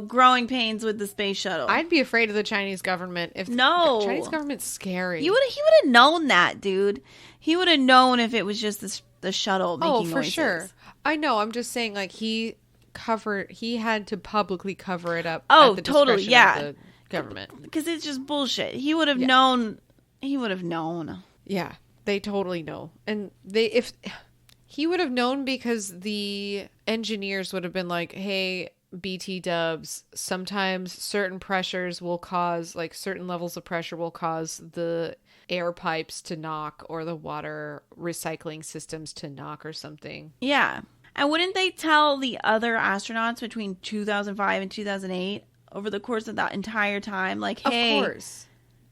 growing pains with the space shuttle. I'd be afraid of the Chinese government. The Chinese government's scary. He would have known that, dude. He would have known if it was just the shuttle making noises. Oh, for sure. I know. I'm just saying, like, he had to publicly cover it up. Oh, at the totally. Yeah. Of the government. Because it's just bullshit. He would have known. He would have known. Yeah, they totally know. And if he would have known, because the engineers would have been like, hey, BT dubs, sometimes certain pressures will cause, like, certain levels of pressure will cause the air pipes to knock, or the water recycling systems to knock, or something. Yeah. And wouldn't they tell the other astronauts between 2005 and 2008 over the course of that entire time, like, hey... Of course.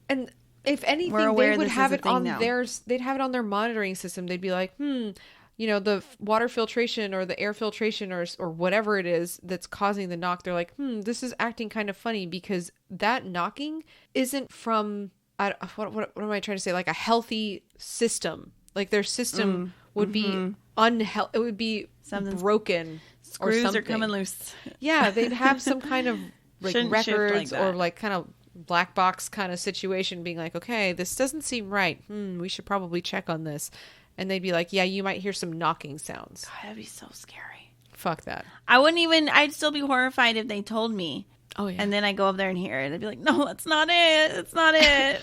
And If anything, We're aware they would this is have a it thing on now. they'd have it on their monitoring system. They'd be like, you know, the water filtration or the air filtration or whatever it is that's causing the knock. They're like, this is acting kind of funny because that knocking isn't from, what am I trying to say? Like a healthy system. Like their system would be it would be Something's broken. Screws or are something. coming loose. Yeah, they'd have some kind of like Shouldn't shift like records that. or like kind of black box kind of situation being like, okay, this doesn't seem right. We should probably check on this. And they'd be like, yeah, you might hear some knocking sounds. God, that'd be so scary. Fuck that. I'd still be horrified if they told me. Oh, yeah. And then I go up there and hear it. I'd be like, no, that's not it. It's not it.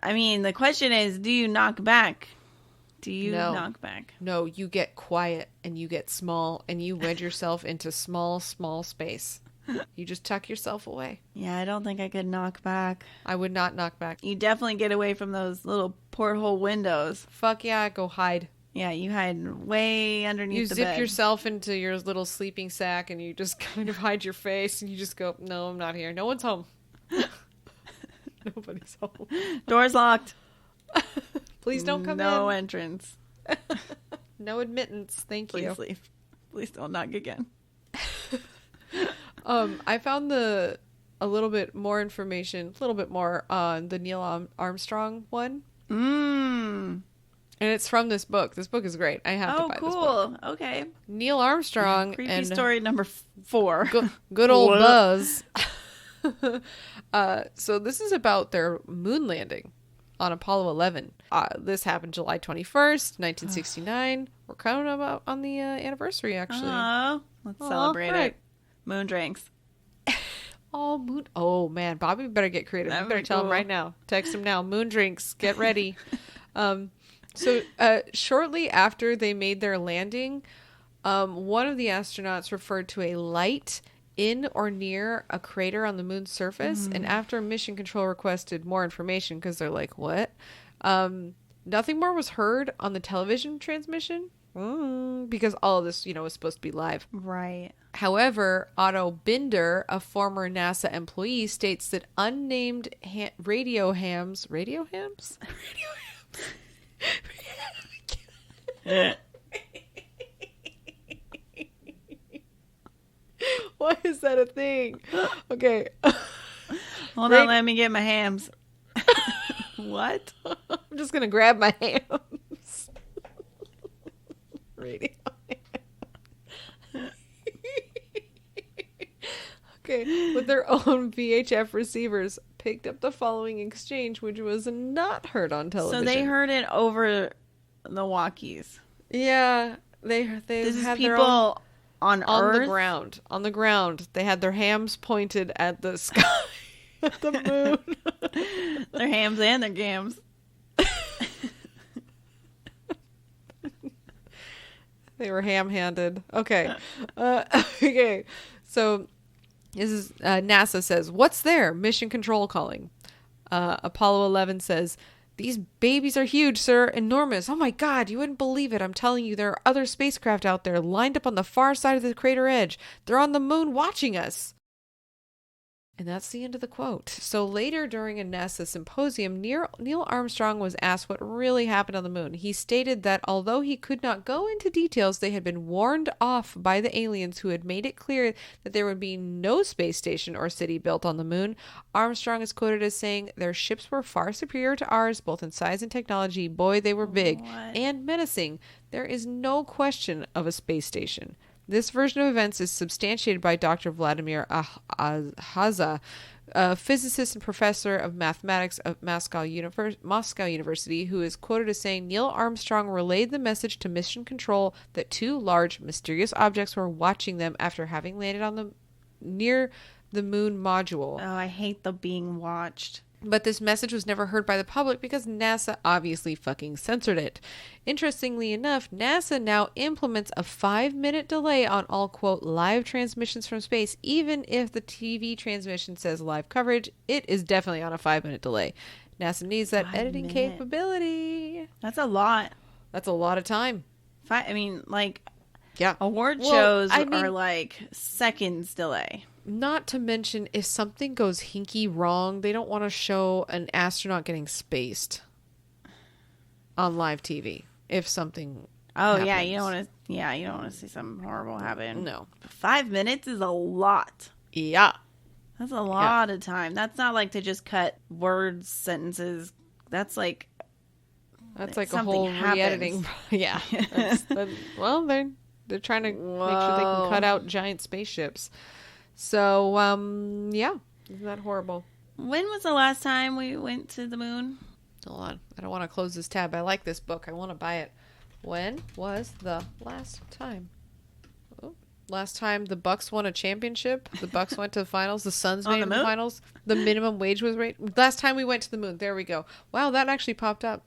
I mean, the question is, do you knock back? Do you knock back? No, you get quiet and you get small and you wedge yourself into small space. You just tuck yourself away. Yeah, I don't think I could knock back. I would not knock back. You definitely get away from those little porthole windows. Fuck yeah, go hide. Yeah, you hide way underneath the bed. You zip yourself into your little sleeping sack and you just kind of hide your face and you just go, no, I'm not here. No one's home. Nobody's home. Door's locked. Please don't come in. No entrance. No admittance. Thank you. Please leave. Please don't knock again. I found a little bit more information, a little bit more on the Neil Armstrong one. And it's from this book. This book is great. I have to buy this book. Oh, cool. Okay. Neil Armstrong Creepy and story number 4. Good old Buzz. So this is about their moon landing on Apollo 11. This happened July 21st, 1969. We're coming up on the anniversary, actually. Let's celebrate it. Moon drinks. Oh, man. Bobby better get creative. You better tell him right now. Text him now. Moon drinks. Get ready. So shortly after they made their landing, one of the astronauts referred to a light in or near a crater on the moon's surface. And after mission control requested more information because they're like, what? Nothing more was heard on the television transmission because all of this, was supposed to be live. Right. However, Otto Binder, a former NASA employee, states that unnamed radio hams. Why is that a thing? Okay. Hold on, let me get my hams. What? I'm just going to grab my hams. Radio ham. Okay. With their own VHF receivers, picked up the following exchange, which was not heard on television. So they heard it over the walkies. Yeah. They this had is their people own... on Earth? On the ground. They had their hams pointed at the sky, at the moon. Their hams and their gams. They were ham-handed. Okay. Okay. So this is NASA says, "What's there?" Mission control calling. Apollo 11 says, "These babies are huge, sir. Enormous. Oh my God, you wouldn't believe it. I'm telling you, there are other spacecraft out there lined up on the far side of the crater edge. They're on the moon watching us." And that's the end of the quote. So later during a NASA symposium, Neil Armstrong was asked what really happened on the moon. He stated that although he could not go into details, they had been warned off by the aliens who had made it clear that there would be no space station or city built on the moon. Armstrong is quoted as saying, "Their ships were far superior to ours, both in size and technology. Boy, they were big and menacing. There is no question of a space station." This version of events is substantiated by Dr. Vladimir Haza, a physicist and professor of mathematics at Moscow University, who is quoted as saying, "Neil Armstrong relayed the message to mission control that 2 large, mysterious objects were watching them after having landed near the moon module." Oh, I hate the being watched. But this message was never heard by the public because NASA obviously fucking censored it. Interestingly enough, NASA now implements a 5-minute delay on all, quote, live transmissions from space. Even if the TV transmission says live coverage, it is definitely on a 5-minute delay. NASA needs that editing capability. That's a lot. That's a lot of time. Yeah. Yeah. Award shows are like seconds delay. Not to mention, if something goes hinky wrong, they don't want to show an astronaut getting spaced on live TV. If something happens. Yeah, you don't want to see something horrible happen. No. 5 minutes is a lot. Yeah. That's a lot of time. That's not like to just cut words, sentences. That's like a whole re-editing. Yeah. Well, they're trying to make sure they can cut out giant spaceships. So, yeah. Isn't that horrible? When was the last time we went to the moon? Hold on. I don't want to close this tab. I like this book. I want to buy it. When was the last time? Last time the Bucks won a championship. The Bucks went to the finals. The Suns made the finals. The minimum wage was raised. Last time we went to the moon. There we go. Wow, that actually popped up.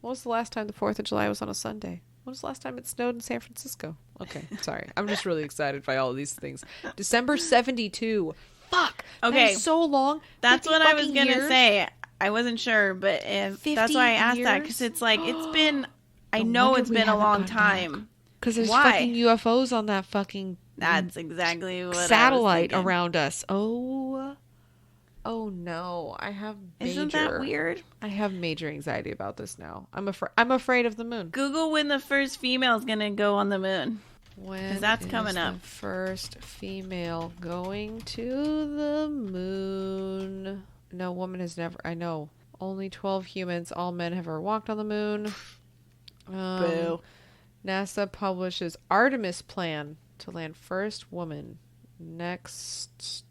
When was the last time the 4th of July was on a Sunday? When was the last time it snowed in San Francisco? Okay, sorry. I'm just really excited by all of these things. December 72. Fuck. Okay. That is so long. That's what I was going to say. I wasn't sure, but that's why I asked that. Because it's like, it's been, I know it's been a long time. Because there's fucking UFOs on that fucking... That's exactly what satellite around us. Oh no. I have major... Isn't that weird? I have major anxiety about this now. I'm afraid of the moon. Google when the first female is going to go on the moon. When that's coming up. The first female going to the moon. No woman has never... I know. Only 12 humans. All men have ever walked on the moon. Boo. NASA publishes Artemis plan to land first woman, next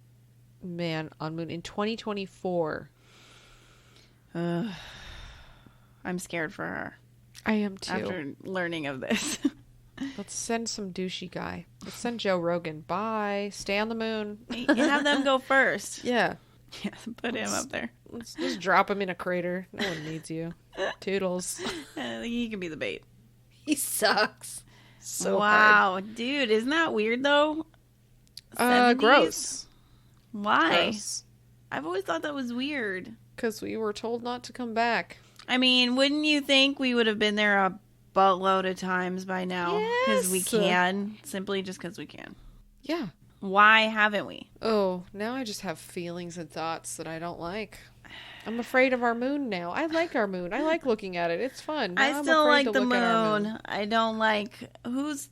man on moon in 2024. I'm scared for her. I am too. After learning of this. Let's send some douchey guy. Let's send Joe Rogan. Bye. Stay on the moon. You have them go first. Yeah. Yeah, put him up there. Let's just drop him in a crater. No one needs you. Toodles. He can be the bait. He sucks. So wow, hard. Dude, isn't that weird though? 70s? Gross. Why? Gross. I've always thought that was weird. Because we were told not to come back. I mean, wouldn't you think we would have been there a buttload of times by now? Because we can. Simply just because we can. Yeah. Why haven't we? Oh, now I just have feelings and thoughts that I don't like. I'm afraid of our moon now. I like our moon. I like looking at it. It's fun. Now I still like the moon. I don't like... Who's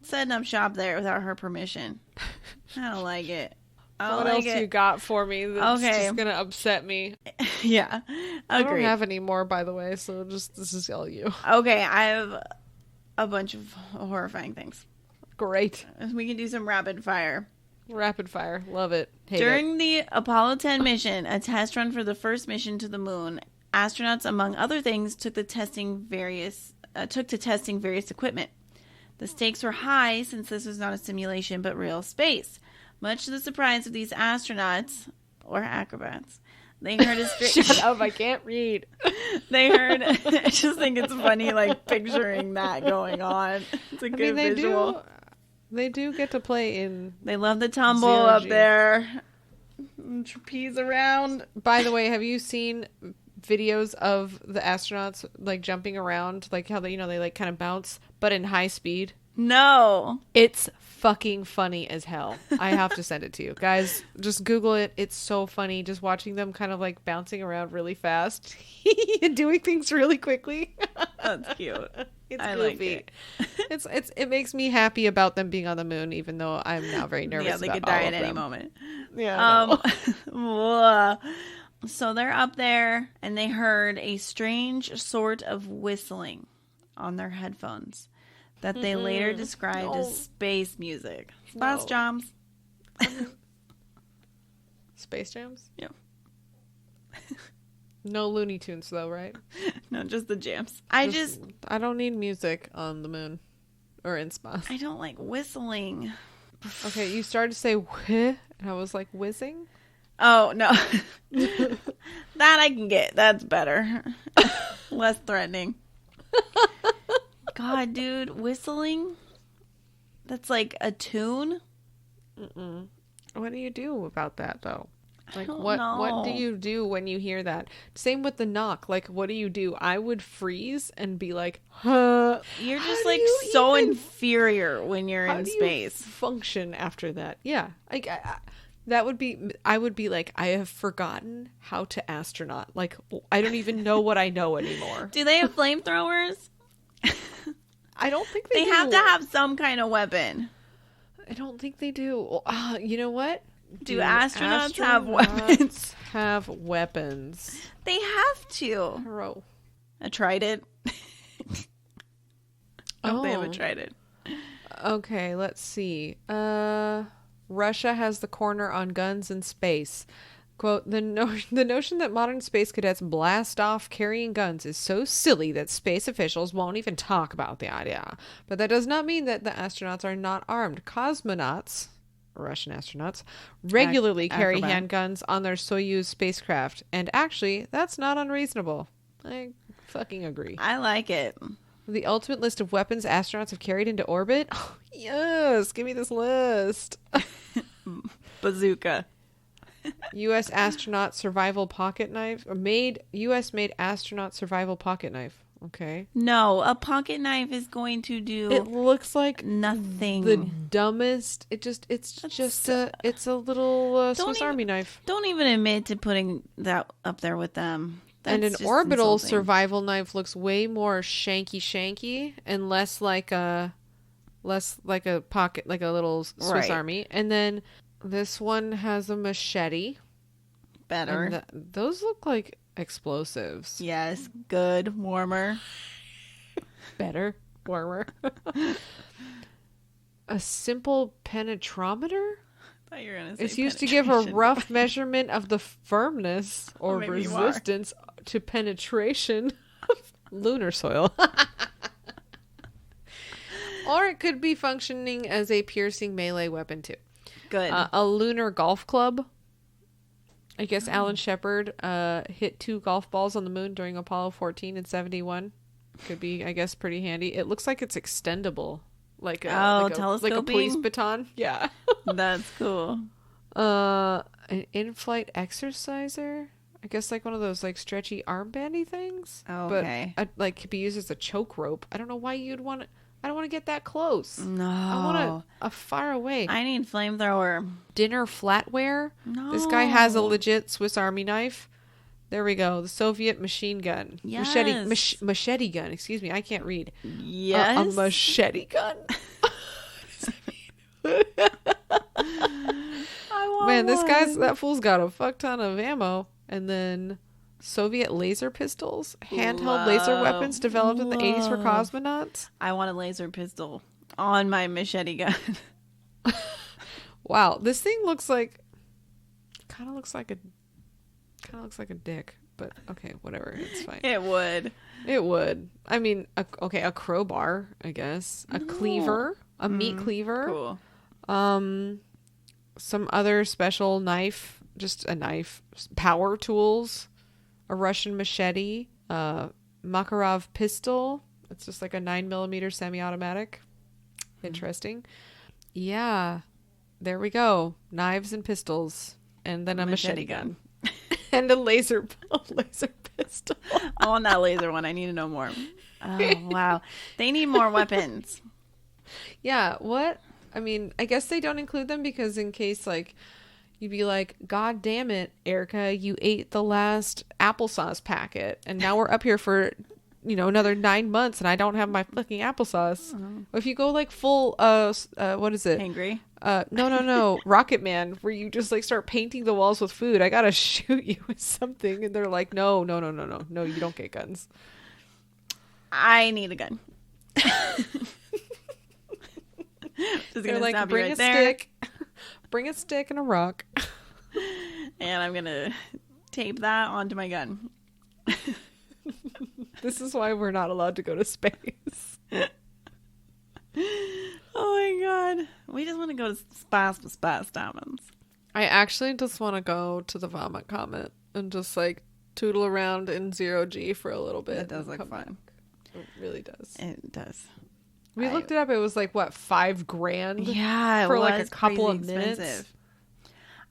setting up shop there without her permission? I don't like it. What else you got for me that's just going to upset me? Yeah. I don't have any more, by the way, so this is all you. Okay, I have a bunch of horrifying things. Great. We can do some rapid fire. Rapid fire. Love it. During the Apollo 10 mission, a test run for the first mission to the moon, astronauts, among other things, took to testing various equipment. The stakes were high since this was not a simulation but real space. Much to the surprise of these astronauts, or acrobats, they heard a Shut up, I can't read. They heard... I just think it's funny, like, picturing that going on. It's a good visual. They do get to play in... They love the tumble up there. Trapeze around. By the way, have you seen videos of the astronauts, like, jumping around? Like, how they, they, like, kind of bounce, but in high speed? No. It's fucking funny as hell. I have to send it to you. Guys, just Google it. It's so funny. Just watching them kind of, like, bouncing around really fast. And doing things really quickly. That's cute. It's goofy. Like it. It makes me happy about them being on the moon, even though I'm now very nervous. Yeah, they about could die at any any moment. Yeah. So they're up there, and they heard a strange sort of whistling on their headphones that they later described as space music. Space jams. Space jams? Yeah. No Looney Tunes, though, right? No, just the jams. I don't need music on the moon or in space. I don't like whistling. Okay, you started to say whih, and I was like, whizzing? Oh, no. That I can get. That's better. Less threatening. God, dude, whistling? That's like a tune? Mm-mm. What do you do about that, though? Like, don't what do know. you do when you hear that? Same with the knock. Like, what do you do? I would freeze and be like, huh? You're How just do like you so even- inferior when you're how in do you space. function after that? Yeah. Like, that would be, I would be like, I have forgotten how to astronaut. Like, I don't even know what I know anymore. Do they have flamethrowers? I don't think They do. have to have some kind of weapon. I don't think they do. You know what? Do astronauts have weapons? Have weapons. They have to. Bro. A trident. Oh, they have a Oh. trident. Okay, let's see. Russia has the corner on guns in space. Quote, the notion that modern space cadets blast off carrying guns is so silly that space officials won't even talk about the idea. But that does not mean that the astronauts are not armed. Cosmonauts, Russian astronauts, regularly carry acrobat. handguns on their Soyuz spacecraft. And actually, that's not unreasonable. I fucking agree. I like it. The ultimate list of weapons astronauts have carried into orbit? Oh, yes, give me this list. Bazooka. U.S. astronaut survival pocket knife. U.S. made astronaut survival pocket knife. Okay. No, a pocket knife is going to do It looks like nothing. the dumbest. It's a little Swiss even- Army knife. Don't even admit to putting that up there with them. And an That's just orbital insulting. survival knife looks way more shanky and less like a pocket, like a little Swiss Right. Army. And then this one has a machete. Better. And those look like explosives. Yes, good, warmer. Better, warmer. A simple penetrometer? I thought you were gonna say It's used to give a penetration. rough measurement of the firmness or maybe you are. resistance to penetration of lunar soil. Or it could be functioning as a piercing melee weapon too. Good. A lunar golf club. I guess Alan Shepard hit 2 golf balls on the moon during Apollo 14 and 71. Could be, I guess, pretty handy. It looks like it's extendable. Like a telescoping? police baton. Yeah. That's cool. An in-flight exerciser. I guess like one of those like stretchy armbandy things. Oh, okay. But like could be used as a choke rope. I don't know why you'd want to. I don't want to get that close. No. I want a far away. I need flamethrower. Dinner flatware. No. This guy has a legit Swiss Army knife. There we go. The Soviet machine gun. Yes. Machete gun. Excuse me. I can't read. Yes. A machete gun. I want Man, one. that fool's got a fuck ton of ammo. And then Soviet laser pistols, handheld laser weapons developed in the 80s for cosmonauts. I want a laser pistol on my machete gun. Wow, this thing looks like kind of looks like a dick, but okay, whatever, it's fine. It would. It would. I mean, a crowbar, I guess, a cleaver, a meat cleaver. Cool. Some other special knife, just a knife, power tools, a Russian machete, Makarov pistol. It's just like a 9mm semi-automatic. Interesting. Yeah, there we go. Knives and pistols, and then a machete gun, and a laser pistol. I want that laser one. I need to know more. Oh, wow. They need more weapons. Yeah, what? I mean, I guess they don't include them because in case, like, you'd be like, God damn it, Erica, you ate the last applesauce packet, and now we're up here for, another 9 months, and I don't have my fucking applesauce. If you go, like, full, what is it? Hangry? No, Rocket Man, where you just, like, start painting the walls with food. I gotta shoot you with something, and they're like, no, you don't get guns. I need a gun. Just They're gonna like, stop you bring right a there, stick. Bring a stick and a rock. and I'm gonna tape that onto my gun. This is why we're not allowed to go to space. Oh my god, we just want to go to space with space diamonds. I actually just want to go to the Vomit Comet and just like tootle around in 0G for a little bit. It does look come fun. back. It really does. It does. We looked it up. It was like what, $5,000? Yeah, for it like a was couple crazy of minutes. expensive.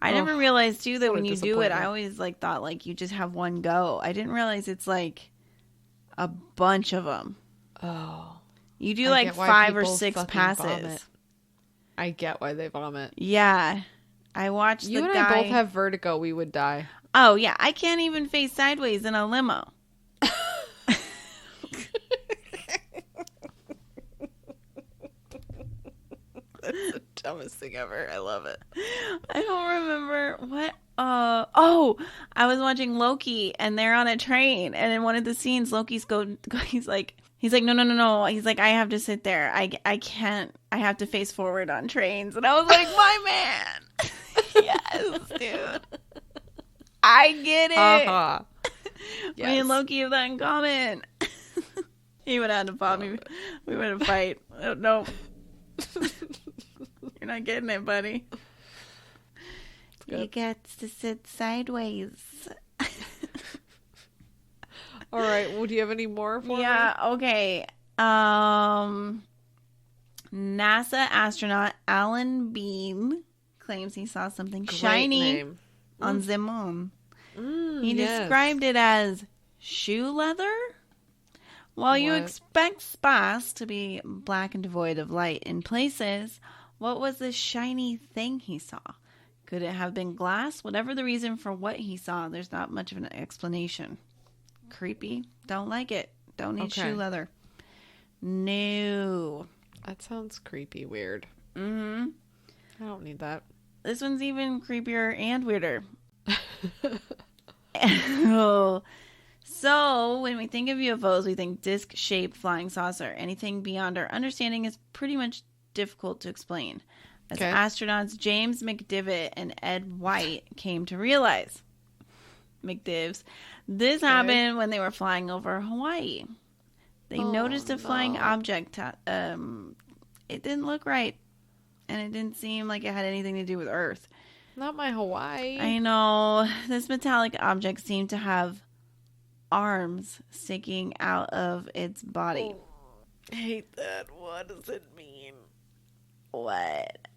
I never realized too that what a when you do it, I disappointment. always like thought like you just have one go. I didn't realize it's like a bunch of them. Oh. You do I like get why 5 or people 6 fucking passes. vomit. I get why they vomit. Yeah. I watched You the and guy. I both have vertigo. We would die. Oh, yeah. I can't even face sideways in a limo. That's the dumbest thing ever. I love it. I don't remember what. Oh, I was watching Loki, and they're on a train, and in one of the scenes, Loki's he's like, no, no, no, no. He's like, I have to sit there. I can't. I have to face forward on trains, and I was like, my man. Yes, dude. I get it. Ha Me and Loki have that in common. He would have had to fight me. We would have fight. Oh, no. You're not getting it, buddy. He gets to sit sideways. All right. Well, do you have any more for me? Yeah, okay. NASA astronaut Alan Bean claims he saw something shiny name. on the moon. He Yes. described it as shoe leather. While you What? expect space to be black and devoid of light in places, what was this shiny thing he saw? Could it have been glass? Whatever the reason for what he saw, there's not much of an explanation. Creepy. Don't like it. Don't need Okay. shoe leather. No. That sounds creepy, weird. Mm-hmm. I don't need that. This one's even creepier and weirder. Oh. So, when we think of UFOs, we think disc-shaped flying saucer. Anything beyond our understanding is pretty much difficult to explain. As Okay. astronauts James McDivitt and Ed White came to realize. McDivs. This happened when they were flying over Hawaii. They noticed a flying object. It didn't look right. And it didn't seem like it had anything to do with Earth. Not my Hawaii. I know. This metallic object seemed to have arms sticking out of its body. I hate that. What does it mean? What?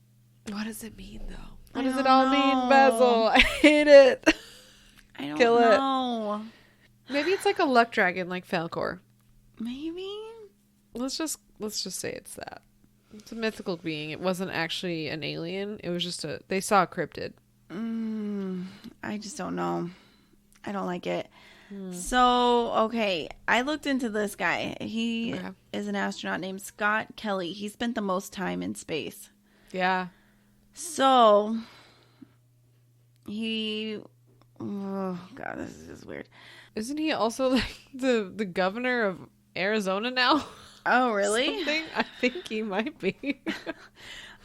What does it mean, though? I What does it don't all know. mean, Basil? I hate it. I don't Kill it. know. Maybe it's like a luck dragon, like Falcor. Maybe? Let's just say it's that. It's a mythical being. It wasn't actually an alien. It was just they saw a cryptid. I just don't know. I don't like it. So, okay. I looked into this guy. He Okay. is an astronaut named Scott Kelly. He spent the most time in space. Yeah. So, oh God, this is just weird. Isn't he also like the governor of Arizona now? Oh, really? Something? I think he might be.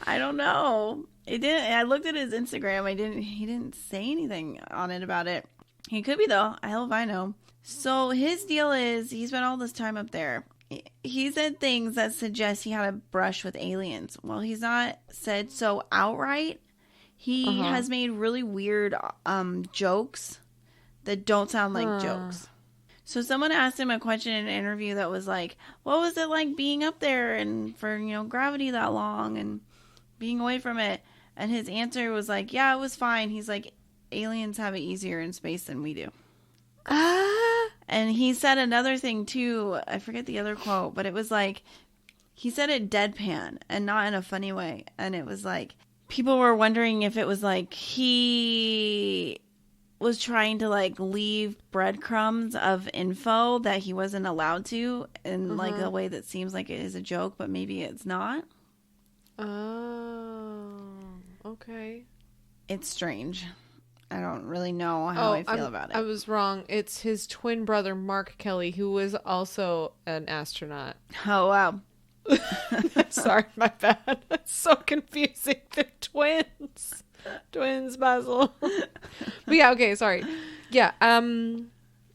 I don't know. It didn't. I looked at his Instagram. He didn't say anything on it about it. He could be though. Hell if I know. So his deal is he spent all this time up there. He said things that suggest he had a brush with aliens. Well, he's not said so outright. He has made really weird jokes that don't sound like jokes. So someone asked him a question in an interview that was like, what was it like being up there and for, gravity that long and being away from it? And his answer was like, yeah, it was fine. He's like, aliens have it easier in space than we do. And he said another thing too. I forget the other quote, but it was like, he said it deadpan and not in a funny way. And it was like, people were wondering if it was like he was trying to like leave breadcrumbs of info that he wasn't allowed to in like a way that seems like it is a joke, but maybe it's not. Oh, okay. It's strange. I don't really know how I feel about it. I was wrong. It's his twin brother, Mark Kelly, who was also an astronaut. Oh, wow. Sorry, my bad. It's so confusing. They're twins. Twins, Basil. But yeah, okay, sorry. Yeah, I don't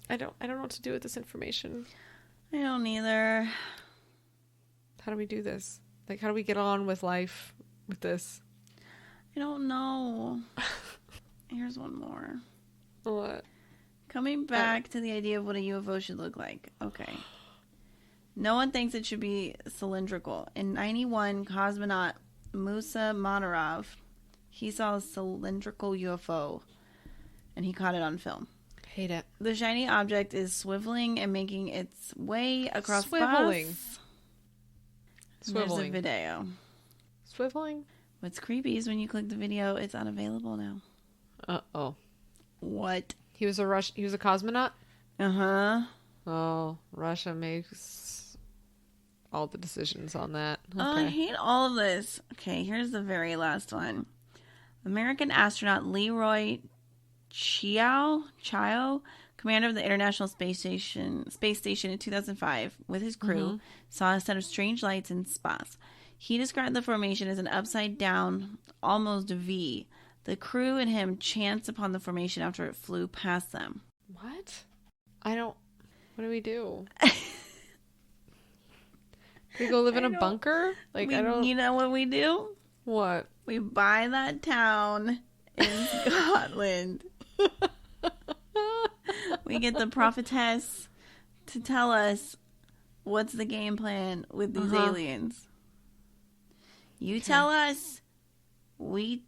know what to do with this information. I don't either. How do we do this? Like, how do we get on with life with this? I don't know. Here's one more. What? Coming back to the idea of what a UFO should look like. Okay. No one thinks it should be cylindrical. In 91, cosmonaut Musa Manarov He saw a cylindrical UFO, and he caught it on film. Hate it. The shiny object is swiveling and making its way across Swiveling. bus. Swiveling. There's a video. Swiveling? What's creepy is when you click the video, it's unavailable now. Uh-oh. What? He was a cosmonaut? Uh-huh. Oh, Russia makes all the decisions on that. Okay. Oh, I hate all of this. Okay, here's the very last one. American astronaut Leroy Chiao, commander of the International Space Station in 2005, with his crew, saw a set of strange lights in space. He described the formation as an upside-down, almost V. The crew and him chanced upon the formation after it flew past them. What? What do we do? We go live in a bunker? You know what we do? What? We buy that town in Scotland. We get the prophetess to tell us what's the game plan with these aliens. You tell us, we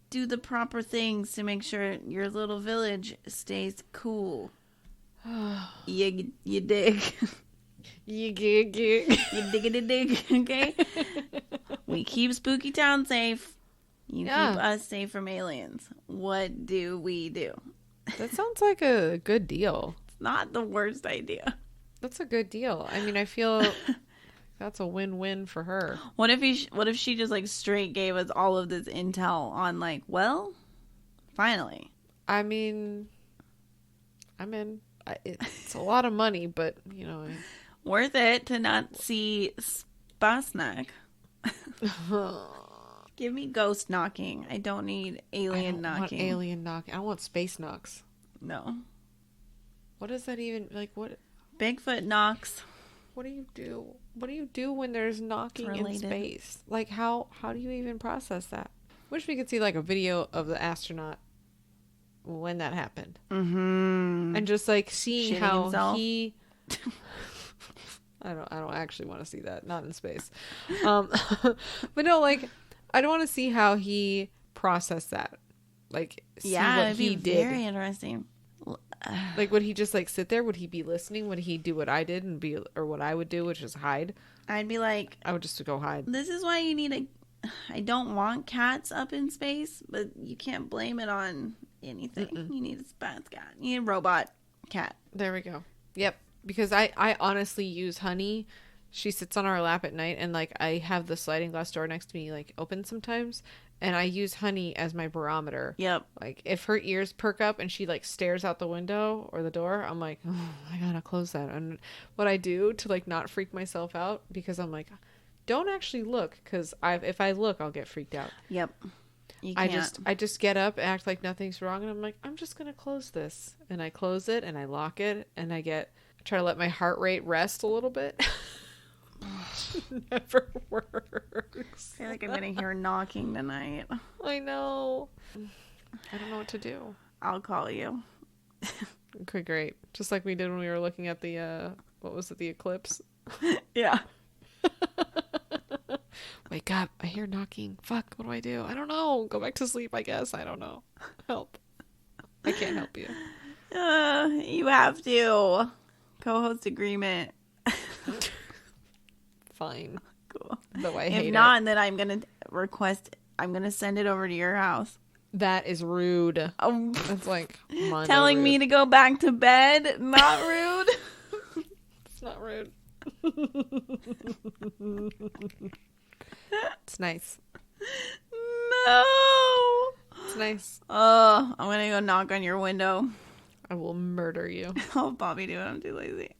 do the proper things to make sure your little village stays cool. You dig. You dig. You dig, okay? We keep Spooky Town safe. You keep us safe from aliens. What do we do? That sounds like a good deal. It's not the worst idea. That's a good deal. I mean, I feel that's a win-win for her. What if she just like straight gave us all of this intel on like, well, finally. I mean, I'm in. It's a lot of money, but you know, worth it to not see Spasnak. Give me ghost knocking. I don't need alien knocking. Want alien knocking. I want space knocks. No. What is that even like? What? Bigfoot knocks. What do you do? What do you do when there's knocking in space? Like how do you even process that? Wish we could see like a video of the astronaut when that happened, and just like seeing how himself. He. I don't actually want to see that. Not in space. But no, like I don't want to see how he processed that. Like see what he did. Very interesting. Like would he just like sit there? Would he be listening? Would he do what I did or what I would do, which is hide? I'd be like, I would just go hide. This is why you need I don't want cats up in space, but you can't blame it on anything. You need a space cat. You need a robot cat. There we go. Yep. Because I honestly use Honey. She sits on our lap at night, and like I have the sliding glass door next to me like open sometimes, and I use Honey as my barometer. Yep. Like if her ears perk up and she like stares out the window or the door, I'm like, oh, I gotta close that. And what I do to like not freak myself out, because I'm like, don't actually look, because if I look, I'll get freaked out. Yep. You can't. I just get up, act like nothing's wrong, and I'm like, I'm just gonna close this, and I close it and I lock it, and I try to let my heart rate rest a little bit. Never works. I feel like I'm gonna hear knocking tonight. I know. I don't know what to do. I'll call you. Okay, great. Just like we did when we were looking at the what was it, the eclipse? Yeah. Wake up, I hear knocking. Fuck, what do I do? I don't know. Go back to sleep, I guess. I don't know. Help. I can't help you. You have to. Co-host agreement. Fine. Cool. Though I hate if not, then I'm going to send it over to your house. That is rude. Oh, it's like telling rude. me to go back to bed. Not rude. It's not rude. It's nice. No. It's nice. Oh, I'm going to go knock on your window. I will murder you. Oh, Bobby, do it. I'm too lazy.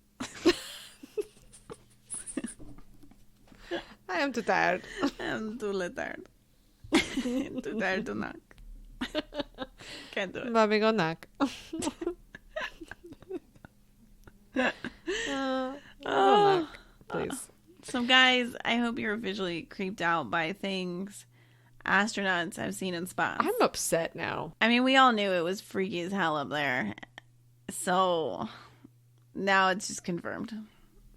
I am too tired. I'm too tired. Too tired to knock. Can't do it. Bobby, go knock. Knock, please. So, guys, I hope you're visually creeped out by things astronauts have seen in space. I'm upset now. I mean, we all knew it was freaky as hell up there. So, now it's just confirmed.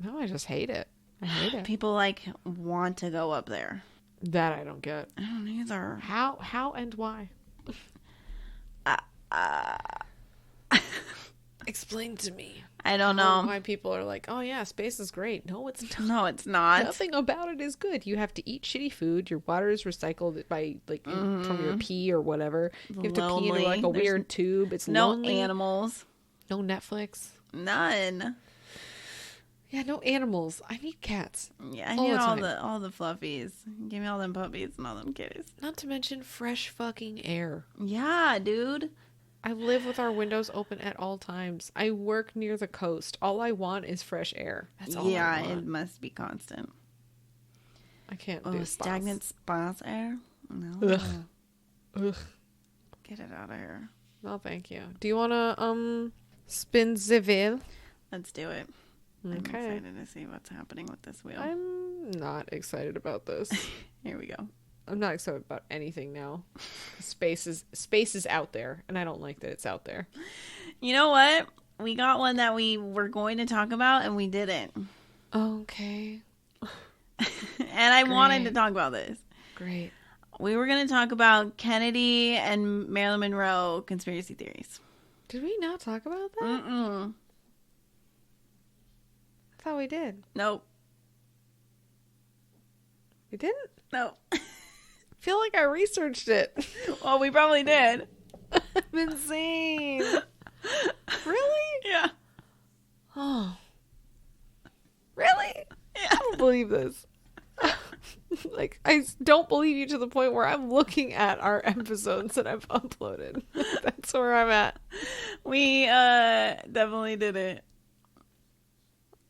No, I just hate it. I hate it. People, like, want to go up there. That I don't get. I don't either. How and why? Explain to me. I don't know why people are like, oh yeah, space is great. No, it's not. No, it's not. Nothing about it is good. You have to eat shitty food. Your water is recycled by from your pee or whatever. You have to pee into like a weird tube. It's no lonely. Animals. No Netflix. None. Yeah, no animals. I need cats. Yeah, I need all the fluffies. Give me all them puppies and all them kitties. Not to mention fresh fucking air. Yeah, dude. I live with our windows open at all times. I work near the coast. All I want is fresh air. That's all I want. It must be constant. I can't do stagnant spas air? No. Ugh. Get it out of here. No, thank you. Do you want to spin the wheel? Let's do it. Okay. I'm excited to see what's happening with this wheel. I'm not excited about this. Here we go. I'm not excited about anything now. Space is out there, and I don't like that it's out there. You know what? We got one that we were going to talk about, and we didn't. Okay. And I wanted to talk about this. Great. We were going to talk about Kennedy and Marilyn Monroe conspiracy theories. Did we not talk about that? Mm-mm. I thought we did. Nope. We didn't? Nope. I feel like I researched it. Well, we probably did. I'm insane. Really? Yeah. Oh. Really? Yeah. I don't believe this. Like, I don't believe you to the point where I'm looking at our episodes that I've uploaded. That's where I'm at. We definitely did it.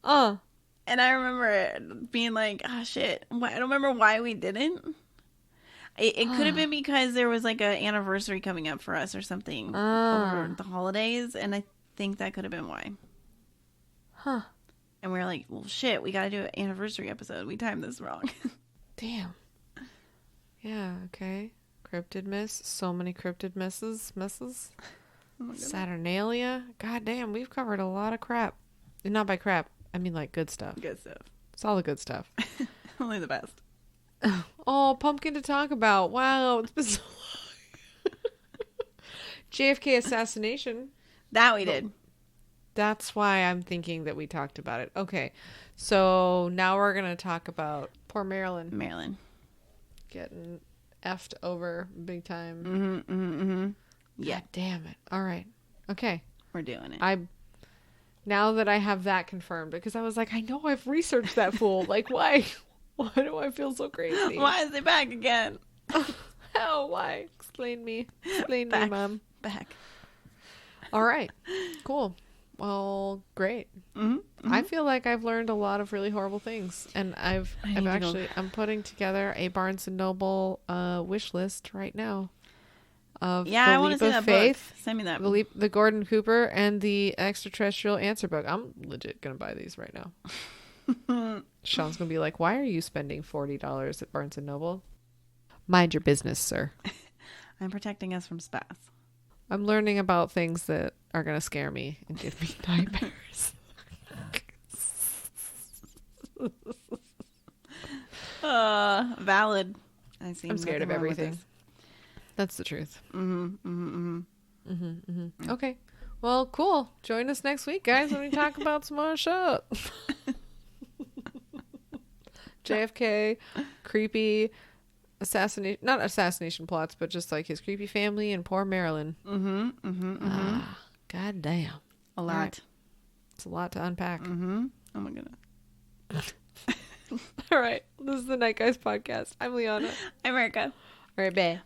And I remember it being like, oh shit. I don't remember why we didn't. It could have been because there was like an anniversary coming up for us or something over the holidays. And I think that could have been why. Huh. And we were like, well, shit, we got to do an anniversary episode. We timed this wrong. Damn. Yeah, okay. Cryptid miss. So many cryptid misses. Oh Saturnalia. God damn, we've covered a lot of crap. And not by crap, I mean like good stuff. Good stuff. It's all the good stuff. Only the best. Oh, pumpkin to talk about. Wow, it's been so long. JFK assassination. That we did. That's why I'm thinking that we talked about it. Okay, so now we're going to talk about poor Marilyn. Getting effed over big time. Mm-hmm. Yeah, damn it. All right. Okay. We're doing it. Now that I have that confirmed, because I was like, I know I've researched that fool. Like, why? Why do I feel so crazy? Why is it back again? How? Why? Explain me, Mom. Back. All right. Cool. Well, great. Mm-hmm. I feel like I've learned a lot of really horrible things, and I'm putting together a Barnes and Noble wish list right now. Of I want to see that Faith, book. Send me that. The Gordon Cooper and the Extraterrestrial Answer book. I'm legit gonna buy these right now. Sean's gonna be like, "Why are you spending $40 at Barnes and Noble?" Mind your business, sir. I'm protecting us from spaz. I'm learning about things that are gonna scare me and give me nightmares. Valid. I'm scared of everything. That's the truth. Okay. Well, cool. Join us next week, guys, when we talk about some more shit. JFK, creepy not assassination plots, but just like his creepy family and poor Marilyn. God damn. A lot. Right. It's a lot to unpack. Oh my goodness. All right. This is the Night Guys podcast. I'm Liana. I'm Erica. All right, bae.